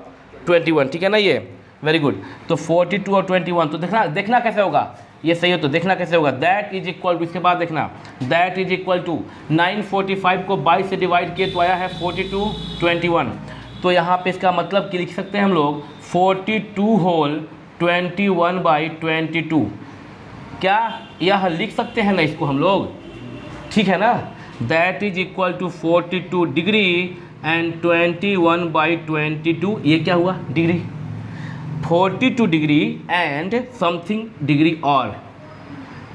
21, ठीक है ना, ये वेरी गुड। तो 42 और 21, तो देखना कैसे होगा, ये सही हो तो देखना कैसे होगा। दैट इज इक्वल टू, इसके बाद देखना, दैट इज इक्वल टू 945 को 22 से डिवाइड किए तो आया है 42 21। तो यहाँ पे इसका मतलब कि लिख सकते हैं हम लोग 42 होल 21/22, क्या यह लिख सकते हैं ना इसको हम लोग, ठीक है ना। That is equal to 42 degree and 21/22, ये क्या हुआ degree, 42 degree and something degree और,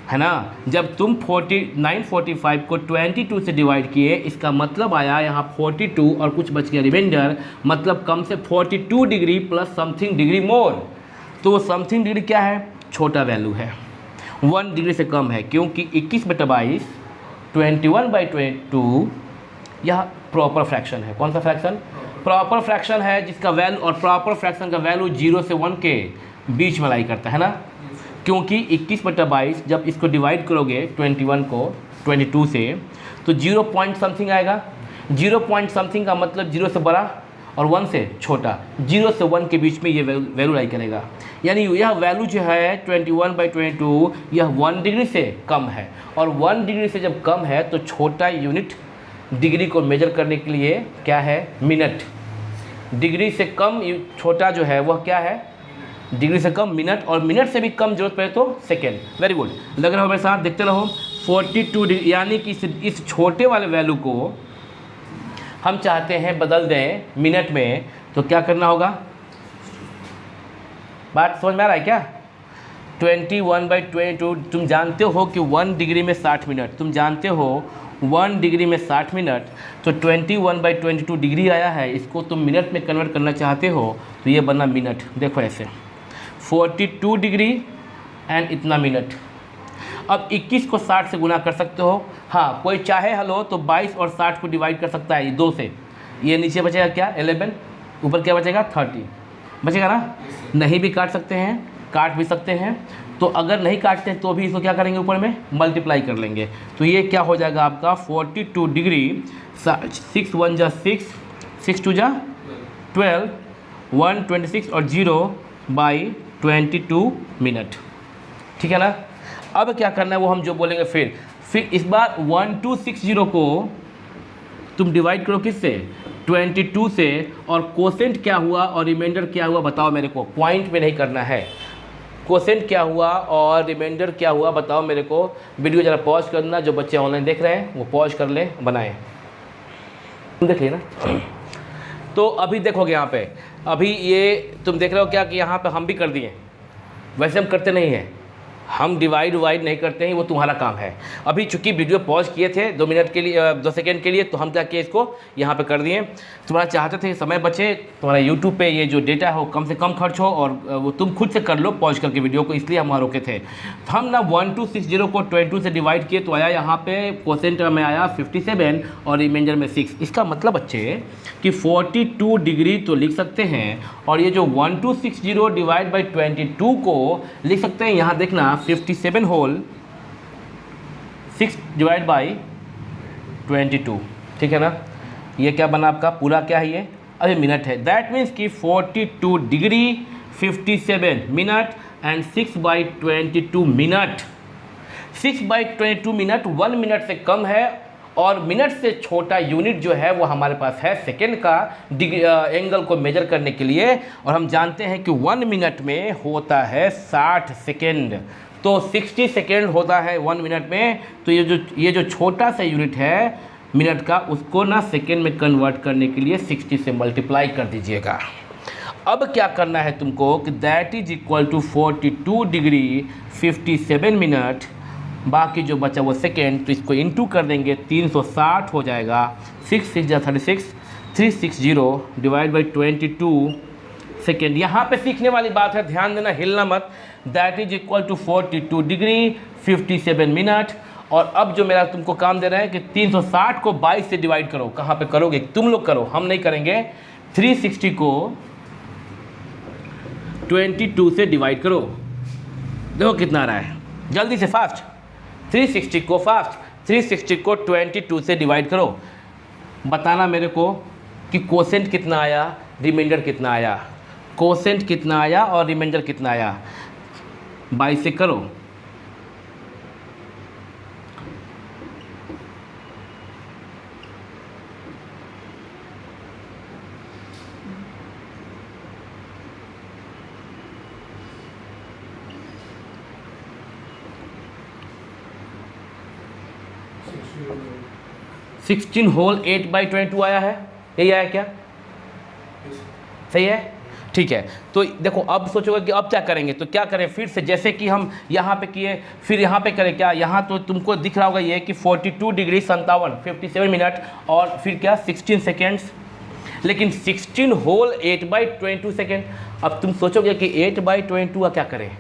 है ना। जब तुम 945 को 22 से डिवाइड किए, इसका मतलब आया यहाँ 42 और कुछ बच गया रिमाइंडर, मतलब कम से 42 डिग्री प्लस समथिंग डिग्री मोर। तो समथिंग डिग्री क्या है, छोटा वैल्यू है, 1 डिग्री से कम है, क्योंकि 21/22 21/22 यह प्रॉपर फ्रैक्शन है। कौन सा फ्रैक्शन, प्रॉपर फ्रैक्शन है, जिसका वैल्यू, और प्रॉपर फ्रैक्शन का वैल्यू 0 से 1 के बीच में लाई करता है ना। क्योंकि 21/22 जब इसको डिवाइड करोगे 21 को 22 से, तो 0 पॉइंट समथिंग आएगा। 0 पॉइंट समथिंग का मतलब 0 से बड़ा और 1 से छोटा, 0 से 1 के बीच में ये वैल्यू लाई करेगा। यानी यह वैल्यू जो है 21/22 यह 1 डिग्री से कम है, और 1 डिग्री से जब कम है तो छोटा यूनिट डिग्री को मेजर करने के लिए क्या है, मिनट। डिग्री से कम छोटा जो है वह क्या है, डिग्री से कम मिनट, और मिनट से भी कम जरूरत पड़े तो सेकेंड। वेरी गुड, लग रहा हो मेरे साथ, देखते रहो। 42 डिग्री, यानी कि इस छोटे वाले वैल्यू को हम चाहते हैं बदल दें मिनट में, तो क्या करना होगा, बात समझ में आ रहा है क्या। 21/22, तुम जानते हो कि 1 डिग्री में 60 मिनट, तुम जानते हो 1 डिग्री में 60 मिनट, तो 21/22 डिग्री आया है, इसको तुम मिनट में कन्वर्ट करना चाहते हो तो ये बनना मिनट। देखो ऐसे 42 डिग्री एंड इतना मिनट। अब 21 को 60 से गुना कर सकते हो। हाँ, कोई चाहे हलो तो 22 और 60 को डिवाइड कर सकता है, ये 2 से। ये नीचे बचेगा क्या 11, ऊपर क्या बचेगा 30 बचेगा ना। नहीं भी काट सकते हैं, काट भी सकते हैं। तो अगर नहीं काटते हैं तो भी इसको क्या करेंगे, ऊपर में मल्टीप्लाई कर लेंगे। तो ये क्या हो जाएगा आपका 42 डिग्री, 6 1 जा 6, 6 2 जा 12, 126 और 0/22 मिनट। ठीक है ना। अब क्या करना है वो हम जो बोलेंगे। फिर इस बार 1260 को तुम डिवाइड करो किससे, 22 से, और कोसेंट क्या हुआ और रिमाइंडर क्या हुआ बताओ मेरे को। पॉइंट में नहीं करना है, कोसेंट क्या हुआ और रिमाइंडर क्या हुआ बताओ मेरे को। वीडियो ज़रा पॉज करना, जो बच्चे ऑनलाइन देख रहे हैं वो पॉज कर ले, बनाएं। देख लिए ना। तो अभी देखोगे यहाँ पे, अभी ये तुम देख रहे हो क्या कि यहाँ पे हम भी कर दिए। वैसे हम करते नहीं हैं, हम डिवाइड वाइड नहीं करते हैं, वो तुम्हारा काम है। अभी चूंकि वीडियो पॉज किए थे 2 मिनट के लिए, 2 सेकेंड के लिए, तो हम क्या किए इसको यहाँ पे कर दिए। तुम्हारा चाहते थे समय बचे, तुम्हारा यूट्यूब पे ये जो डेटा है वो कम से कम खर्च हो और वो तुम खुद से कर लो पॉज करके वीडियो को, इसलिए हम वहाँ रोके थे। तो हम ना 1260 को 22 से डिवाइड किए तो आया यहाँ पे कोसेंट में आया 57 और रिमाइंडर में 6। इसका मतलब बच्चे कि 42 डिग्री तो लिख सकते हैं, और ये जो 1260 डिवाइड बाई 22 को लिख सकते हैं। यहाँ देखना 57 होल 6 डिवाइड बाई 22, ठीक है ना। ये क्या बना आपका पूरा, क्या है ये, अभी मिनट है। दैट मीन्स कि 42 degree 57 minute and 6/22 minute. 6/22 minute 1 minute से कम है, और मिनट से छोटा यूनिट जो है वो हमारे पास है सेकेंड का एंगल को मेजर करने के लिए। और हम जानते हैं कि 1 मिनट में होता है 60 सेकेंड, तो 60 सेकेंड होता है 1 मिनट में। तो ये जो छोटा सा यूनिट है मिनट का, उसको ना सेकेंड में कन्वर्ट करने के लिए 60 से मल्टीप्लाई कर दीजिएगा। अब क्या करना है तुमको कि that is equal to 42 degree 57 minute, बाकी जो बचा वो सेकेंड, तो इसको इंटू कर देंगे, 360 हो जाएगा। 6 6 जा 36, 360 डिवाइड बाई 22 सेकेंड। यहाँ पे सीखने वाली बात है, ध्यान देना, हिलना मत। That is equal to 42 degree 57 minute. और अब जो मेरा तुमको काम दे रहा है कि 360 को 22 से डिवाइड करो। कहाँ पे करोगे, तुम लोग करो, हम नहीं करेंगे। 360 को 22 से डिवाइड करो, देखो कितना आ रहा है, जल्दी से फास्ट। 360 को फास्ट, 360 को 22 से डिवाइड करो, बताना मेरे को कि कोसेंट कितना आया, रिमाइंडर कितना आया। कोसेंट कितना आया और रिमाइंडर कितना आया, 22 से करो। सिक्सटीन होल 8/22 आया है, यही आया क्या, सही है, ठीक है। तो देखो अब सोचोगे कि अब क्या करेंगे, तो क्या करें फिर से, जैसे कि हम यहाँ पे किए फिर यहाँ पे करें क्या। यहाँ तो तुमको दिख रहा होगा ये कि 42 डिग्री 57 मिनट और फिर क्या 16 सेकेंड्स, लेकिन 16 होल 8/22 सेकेंड। अब तुम सोचोगे कि 8/22 का क्या करें,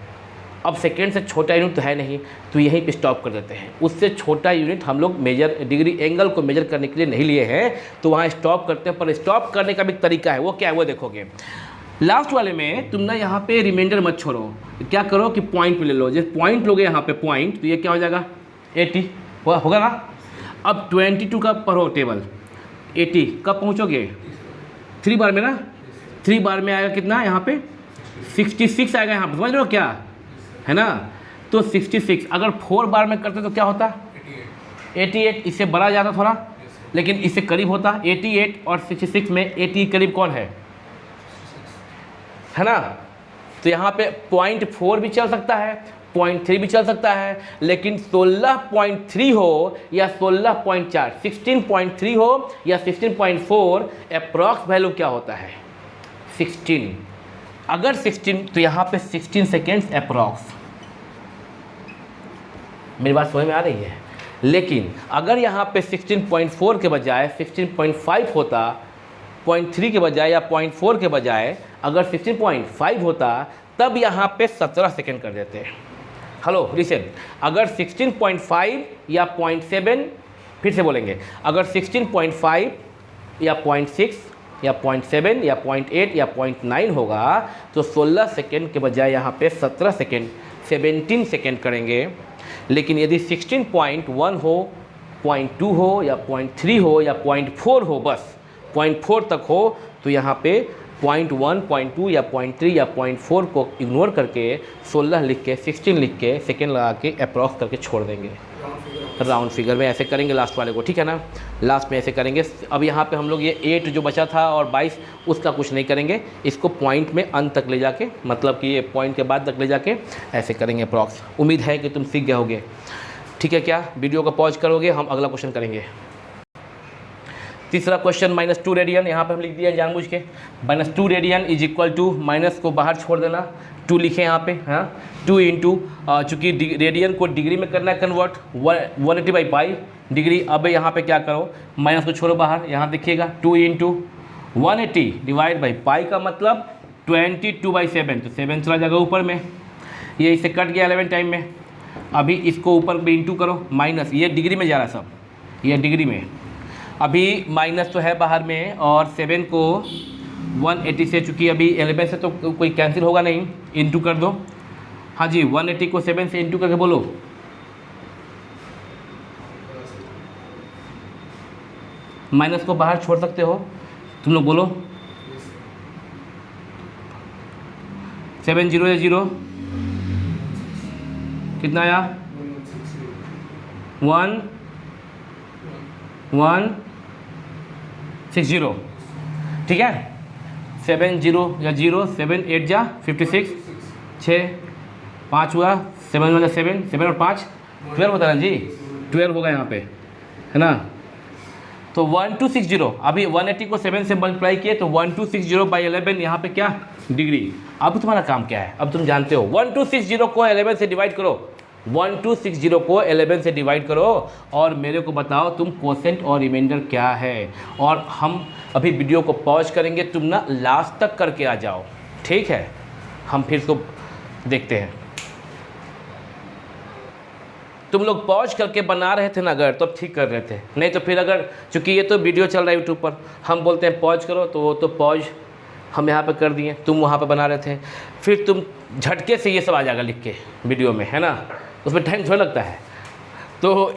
अब सेकेंड से छोटा यूनिट तो है नहीं, तो यहीं पे स्टॉप कर देते हैं। उससे छोटा यूनिट हम लोग मेजर डिग्री एंगल को मेजर करने के लिए नहीं लिए हैं, तो वहाँ स्टॉप करते हैं। पर स्टॉप करने का भी तरीका है, वो क्या है वो देखोगे। लास्ट वाले में तुम ना यहाँ पे रिमाइंडर मत छोड़ो, क्या करो कि पॉइंट पे ले लो। जैसे पॉइंट लोगे यहाँ पे पॉइंट, तो ये क्या हो जाएगा 80 होगा ना। अब 22 का पढ़ो टेबल, 80 कब पहुँचोगे 3 बार में ना, 3 बार में आएगा कितना यहाँ पे 66 आएगा यहाँ पे, समझ लो क्या है ना। तो 66 अगर 4 बार में करते तो क्या होता 88, इससे बड़ा ज़्यादा थोड़ा, लेकिन इससे करीब होता 88 और 66 में 80 करीब कौन है ना। तो यहाँ पे 0.4 भी चल सकता है, 0.3 भी चल सकता है, लेकिन 16.3 हो या 16.4, 16.3 हो या 16.4, अप्रॉक्स वैल्यू क्या होता है 16। अगर 16 तो यहाँ पे 16 सेकेंड्स अप्रॉक्स, मेरी बात समझ में आ रही है। लेकिन अगर यहाँ पे 16.4 के बजाय 16.5 होता, 0.3 के बजाय या 0.4 के बजाय अगर 16.5 होता, तब यहाँ पे 17 सेकेंड कर देते। हेलो लिसन, अगर 16.5 या 0.7, फिर से बोलेंगे, अगर 16.5 या 0.6 या 0.7 या 0.8 या 0.9 होगा तो 16 सेकेंड के बजाय यहाँ पे 17 सेकेंड 17 सेकेंड करेंगे। लेकिन यदि 16.1 हो, 0.2 हो या 0.3 हो या 0.4 हो, बस 0.4 तक हो, तो यहाँ पे 0.1, 0.2 या 0.3 या 0.4 को इग्नोर करके 16 लिख के 16 लिख के सेकेंड लगा के अप्रॉक्स करके छोड़ देंगे। राउंड फिगर में ऐसे करेंगे लास्ट वाले को, ठीक है ना, लास्ट में ऐसे करेंगे। अब यहाँ पे हम लोग ये 8 जो बचा था और 22 उसका कुछ नहीं करेंगे, इसको पॉइंट में अंत तक ले जाके, मतलब कि ये पॉइंट के बाद तक ले जाके ऐसे करेंगे अप्रॉक्स। उम्मीद है कि तुम सीख गए होगे, ठीक है क्या? वीडियो को पॉज करोगे, हम अगला क्वेश्चन करेंगे। तीसरा क्वेश्चन -2 रेडियन, यहाँ पे हम लिख दिया जानबूझ के -2 radian is equal to, minus को बाहर छोड़ देना, 2 लिखे यहाँ पे, हाँ 2 इंटू, चूँकि रेडियन को डिग्री में करना है कन्वर्ट, 180/π डिग्री। अब यहाँ पे क्या करो, माइनस को छोड़ो बाहर, यहाँ देखिएगा 2 इंटू 180 डिवाइड बाई पाई का मतलब 22/7, तो 7 चला जाएगा ऊपर में, ये इससे कट गया 11 टाइम में। अभी इसको ऊपर में इंटू करो, माइनस, ये डिग्री में जा रहा है सब, ये डिग्री में, अभी माइनस तो है बाहर में, और 7 को 180 से, चूँकि अभी 11 से तो कोई कैंसिल होगा नहीं, इंटू कर दो। हाँ जी, 180 को 7 से इंटू करके बोलो, माइनस को बाहर छोड़ सकते हो तुम लोग, बोलो 7 0 या 0 कितना आया, 1160, ठीक है। 7 0 या 0, 7 8 जा 56, 6 5 हुआ, 7 1 7, 7 और 5 12 होता है ना जी, 12 होगा यहाँ पे, है ना। तो 1260, अभी 180 को 7 से मल्टीप्लाई किए तो 1260/11 यहाँ पे क्या, डिग्री। अब तुम्हारा काम क्या है, अब तुम जानते हो, 1260 को 11 से डिवाइड करो, 1260 को 11 से डिवाइड करो, और मेरे को बताओ तुम कोसेंट और रिमाइंडर क्या है। और हम अभी वीडियो को पॉज करेंगे, तुम ना लास्ट तक करके आ जाओ, ठीक है। हम फिर इसको देखते हैं। तुम लोग पॉज करके बना रहे थे ना अगर, तो ठीक कर रहे थे, नहीं तो फिर अगर, चूँकि ये तो वीडियो चल रहा है यूट्यूब पर, हम बोलते हैं पॉज करो, तो वो तो पॉज हम यहाँ पे कर दिए, तुम वहाँ पे बना रहे थे, फिर तुम झटके से ये सब आ जाएगा लिख के वीडियो में, है ना, उसमें टाइम थोड़ा लगता है। तो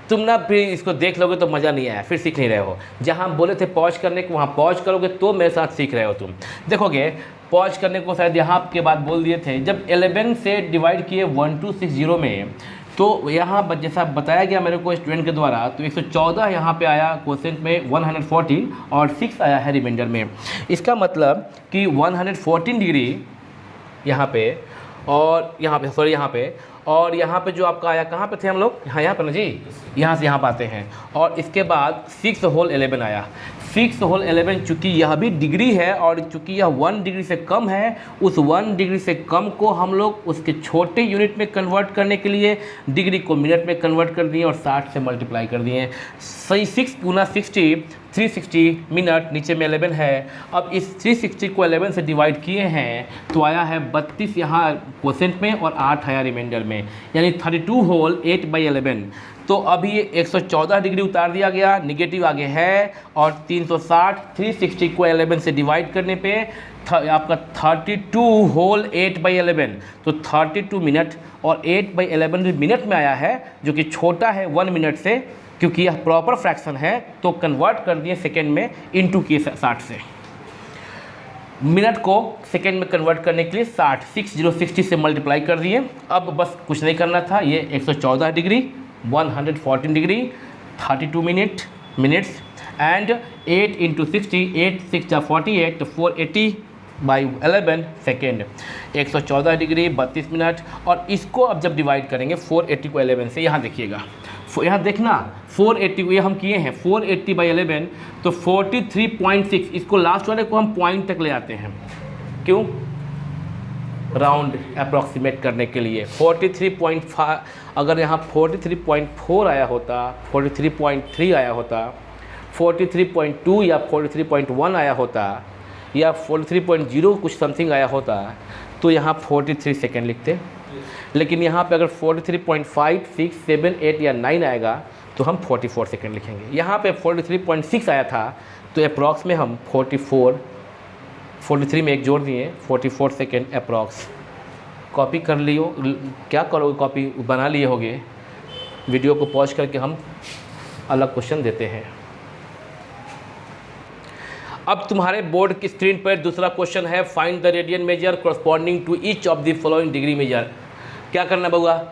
तुम ना फिर इसको देख लोगे तो मज़ा नहीं आया, फिर सीख नहीं रहे हो। जहाँ हम बोले थे पॉज करने को, वहाँ पॉज करोगे तो मेरे साथ सीख रहे हो तुम। देखोगे पॉज करने को शायद यहाँ के बाद बोल दिए थे, जब 11 से डिवाइड किए 1260 में, तो यहाँ जैसा बताया गया मेरे को स्टूडेंट के द्वारा, तो 114 यहाँ पे आया क्वेश्चन में, 114 और 6 आया है रिमाइंडर में। इसका मतलब कि 114 डिग्री यहाँ पे, और यहाँ पे सॉरी यहाँ पे, और यहाँ पे जो आपका आया, कहाँ पे थे हम लोग, यहाँ पे ना जी, यहाँ से यहाँ पे आते हैं, और इसके बाद 6 होल 11 आया। 6 होल 11, चूँकि यह भी डिग्री है, और चूँकि यह 1 डिग्री से कम है, उस 1 डिग्री से कम को हम लोग उसके छोटे यूनिट में कन्वर्ट करने के लिए डिग्री को मिनट में कन्वर्ट कर दिए और 60 से मल्टीप्लाई कर दिए। सही 6 गुना 60, 360 मिनट, नीचे में 11 है। अब इस 360 को 11 से डिवाइड किए हैं तो आया है 32 यहाँ क्वोशेंट में और 8 आया रिमाइंडर में, यानी 32 होल 8/11। तो अभी ये 114 डिग्री उतार दिया गया, निगेटिव आगे है, और 360 360 को 11 से डिवाइड करने पे आपका 32 होल 8/11, तो 32 मिनट, और 8/11 मिनट में आया है, जो कि छोटा है 1 मिनट से, क्योंकि यह प्रॉपर फ्रैक्शन है, तो कन्वर्ट कर दिए सेकेंड में, इंटू किए 60 से। मिनट को सेकेंड में कन्वर्ट करने के लिए 60 से मल्टीप्लाई कर दिए। अब बस कुछ नहीं करना था, ये 114 degree, 114 degree, 32 minutes, and 8 into 60, 8 6 48, तो 480/11 सेकेंड, 114 डिग्री 32 मिनट। और इसको अब जब डिवाइड करेंगे 480 को 11 से, यहाँ देखिएगा, यहाँ देखना 480 को ये हम किए हैं 480/11, तो 43.6, इसको लास्ट वाले को हम पॉइंट तक ले आते हैं, क्यों, राउंड अप्रॉक्सीमेट करने के लिए। 43.5, अगर यहाँ 43.4 आया होता, 43.3 आया होता, 43.2 या 43.1 आया होता, या 43.0 कुछ समथिंग आया होता, तो यहाँ 43 सेकेंड लिखते। लेकिन यहाँ पे अगर 43.5, 6, 7, 8 या 9 आएगा तो हम 44 सेकेंड लिखेंगे। यहाँ पे 43.6 आया था तो अप्रॉक्स में हम 43 में एक जोड़ दिए, 44 सेकेंड अप्रॉक्स। कॉपी कर लियो, क्या करोगे, कॉपी बना लिए होगे। वीडियो को पॉज करके हम अलग क्वेश्चन देते हैं। अब तुम्हारे बोर्ड की स्क्रीन पर दूसरा क्वेश्चन है, find the radian measure corresponding to each of the following degree measure. क्या करना बउआ,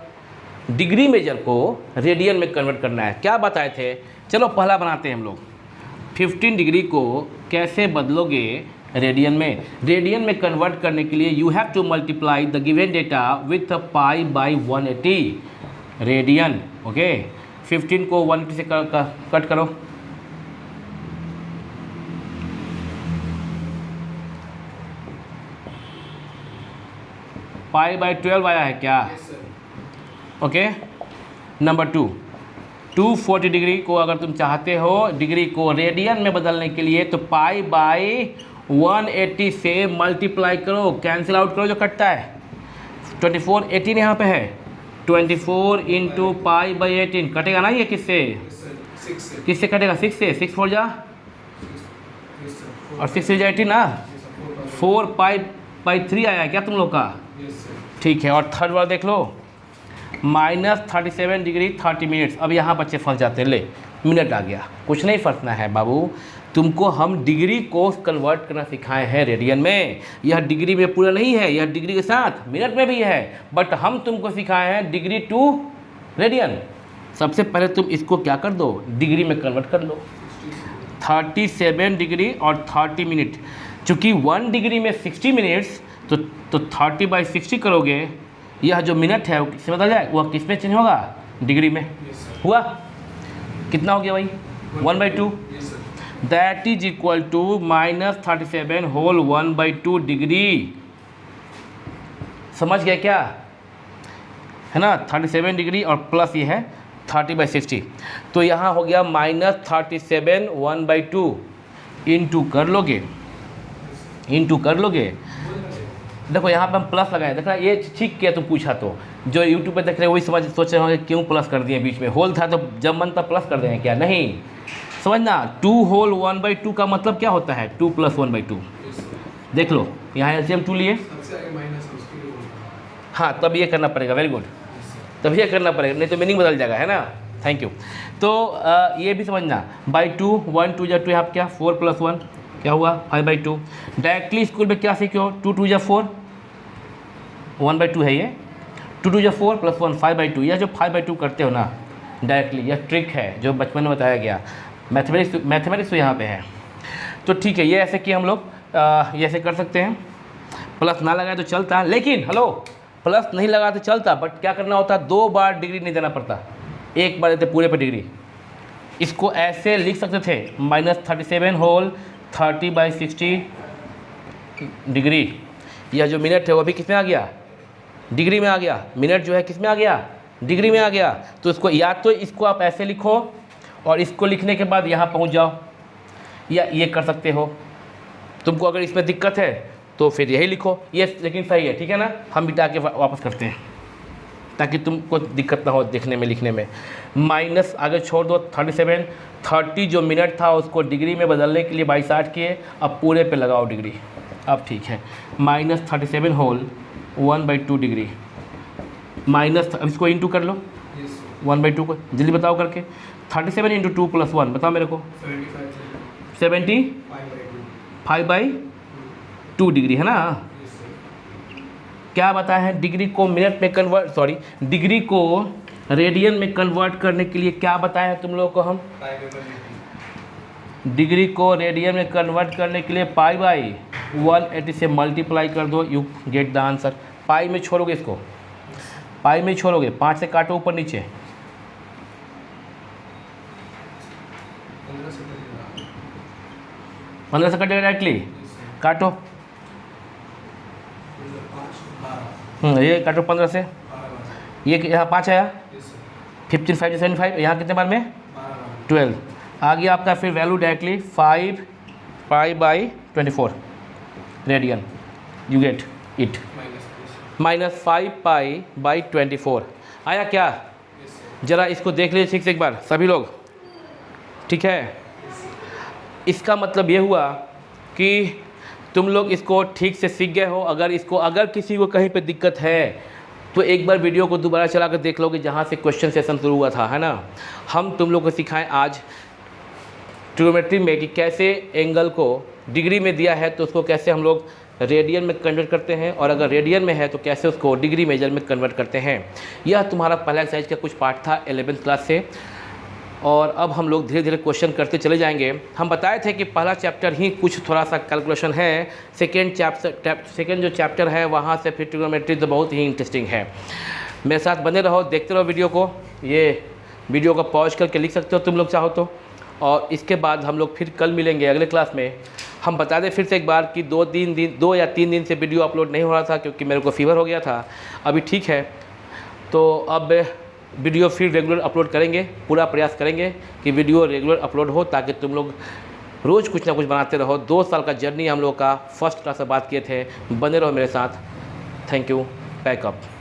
डिग्री मेजर को रेडियन में कन्वर्ट करना है। क्या बताए थे, चलो पहला बनाते हैं हम लोग। 15 डिग्री को कैसे बदलोगे रेडियन में। रेडियन में कन्वर्ट करने के लिए you have to multiply the given data with pi by 180 radian. Okay, 15 को 180 से कट करो। पाई बाई 12 आया है क्या? Yes, sir. Okay. Number 2, 240 degree को अगर तुम चाहते हो डिग्री को रेडियन में बदलने के लिए तो पाई बाई 180 से मल्टीप्लाई करो, कैंसिल आउट करो जो कटता है। 24, 18 यहाँ पे है, 24 इंटू पाई बाई 18 कटेगा ना ये किससे? Yes, sir. 6 से। किससे कटेगा? 6 से। 6 4 जा Yes, sir. और 6 जा 18 ना। Yes, sir. 4 पाई बाई 3 आया क्या तुम लोग का? Yes, sir. ठीक है। और थर्ड वाला देख लो, -37 डिग्री 30 मिनट्स। अब यहाँ बच्चे फंस जाते हैं, ले मिनट आ गया। कुछ नहीं फंसना है बाबू, तुमको हम डिग्री को कन्वर्ट करना सिखाए हैं रेडियन में। यह डिग्री में पूरा नहीं है, यह डिग्री के साथ मिनट में भी है, बट हम तुमको सिखाए हैं डिग्री टू रेडियन। सबसे पहले तुम इसको क्या कर दो, डिग्री में कन्वर्ट कर लो। 37 डिग्री और 30 मिनट, चूँकि 1 डिग्री में 60 मिनट्स तो 30 बाई 60 करोगे, यह जो मिनट है वो किससे बदल जाए, वह किस में चेंज होगा? डिग्री में। Yes, sir. हुआ कितना हो गया भाई? 1/2। Yes, sir. That is equal to -37 whole 1/2 degree. समझ गया क्या है ना? 37 डिग्री और प्लस ये है 30 बाई 60, तो यहाँ हो गया -37 1/2 इंटू कर लोगे। देखो यहाँ पे हम प्लस लगाए, देख रहा ये ठीक किया तुम पूछा तो। जो यूट्यूब पे देख रहे हैं वही सोच रहे होंगे क्यों प्लस कर दिए, बीच में होल था तो जब मन तब प्लस कर दें क्या? नहीं, समझना 2 होल 1/2 का मतलब क्या होता है? 2 + 1/2। Yes, sir. देख लो यहाँ एलसीएम 2 लिए, सबसे आगे माइनस है उसके लिए बोलता हाँ तब ये करना पड़ेगा। वेरी गुड, हूँ। Yes, sir. तब ये करना पड़ेगा, नहीं तो मीनिंग बदल जाएगा, है ना। Thank you. तो ये भी समझना, बाई 2, 1 2 जा 2, यहाँ क्या 4 + 1 क्या हुआ 5/2। डायरेक्टली स्कूल में क्या सीखे हो? 2 2 जा 4, 1/2 है ये, 2 2 जा 4 + 1 5/2। यह जो 5/2 करते हो ना डायरेक्टली, यह ट्रिक है जो बचपन में बताया गया। मैथमेटिक्स तो यहाँ पे है। तो ठीक है, ये ऐसे कि हम लोग ये ऐसे कर सकते हैं। प्लस ना लगाए तो चलता, लेकिन हेलो प्लस नहीं लगा तो चलता, बट क्या करना होता, 2 बार डिग्री नहीं देना पड़ता, एक बार देते पूरे पे डिग्री। इसको ऐसे लिख सकते थे -37 होल 30 बाई 60 डिग्री। यह जो मिनट है वो भी किस में आ गया? डिग्री में आ गया। मिनट जो है किस में आ गया? डिग्री में आ गया। तो इसको या तो इसको आप ऐसे लिखो और इसको लिखने के बाद यहाँ पहुँच जाओ, या ये कर सकते हो। तुमको अगर इसमें दिक्कत है तो फिर यही लिखो, ये लेकिन सही है, ठीक है ना। हम बिटा के वापस करते हैं ताकि तुमको दिक्कत ना हो देखने में लिखने में। माइनस आगे छोड़ दो, 37 30 जो मिनट था उसको डिग्री में बदलने के लिए 22 किए, अब पूरे पे लगाओ डिग्री। अब ठीक है, -37 होल 1/2 डिग्री माइनस, अब इसको इंटू कर लो Yes, sir. 1/2 को, जल्दी बताओ करके। 37 इंटू 2 + 1 बताओ मेरे को। 75 5/2 डिग्री है ना। Yes, sir. क्या बताया है? डिग्री को मिनट में डिग्री को रेडियन में कन्वर्ट करने के लिए क्या बताया है तुम लोगों को हम? डिग्री को रेडियन में कन्वर्ट करने के लिए पाई बाई 180 से मल्टीप्लाई कर दो, यू गेट द आंसर। पाई में छोड़ोगे इसको, पाई में छोड़ोगे, 5 से काटो ऊपर नीचे, 15 से कटेगा डायरेक्टली, काटो। ये काटो 15 से, ये यहाँ 5 आया, 15 5 75, यहाँ कितने बार में? 12 आ गया आपका। फिर value directly 5 pi by 24 radian, you get it. -5π/24 आया क्या? ज़रा इसको देख लीजिए ठीक से एक बार सभी लोग, ठीक है। इसका मतलब ये हुआ कि तुम लोग इसको ठीक से सीख गए हो। अगर किसी को कहीं पे दिक्कत है तो एक बार वीडियो को दोबारा चला कर देख लोगे जहाँ से क्वेश्चन सेशन शुरू हुआ था, है ना। हम तुम लोग को सिखाएं आज ट्रिग्नोमेट्री में कि कैसे एंगल को डिग्री में दिया है तो उसको कैसे हम लोग रेडियन में कन्वर्ट करते हैं, और अगर रेडियन में है तो कैसे उसको डिग्री मेजर में कन्वर्ट करते हैं। यह तुम्हारा पहला एक्सरसाइज का कुछ पार्ट था 11th क्लास से, और अब हम लोग धीरे धीरे क्वेश्चन करते चले जाएंगे। हम बताए थे कि पहला चैप्टर ही कुछ थोड़ा सा कैलकुलेशन है, सेकेंड जो चैप्टर है वहाँ से फिर ट्रिग्नोमेट्री तो बहुत ही इंटरेस्टिंग है। मेरे साथ बने रहो, देखते रहो वीडियो को। ये वीडियो को पॉज करके लिख सकते हो तुम लोग चाहो तो। और इसके बाद हम लोग फिर कल मिलेंगे अगले क्लास में। हम बता दें फिर से एक बार कि 2 या 3 दिन से वीडियो अपलोड नहीं हो रहा था क्योंकि मेरे को फीवर हो गया था। अभी ठीक है, तो अब वीडियो फिर रेगुलर अपलोड करेंगे। पूरा प्रयास करेंगे कि वीडियो रेगुलर अपलोड हो ताकि तुम लोग रोज़ कुछ ना कुछ बनाते रहो। 2 साल का जर्नी हम लोग का फर्स्ट क्लास से बात किए थे। बने रहो मेरे साथ। Thank you. पैकअप।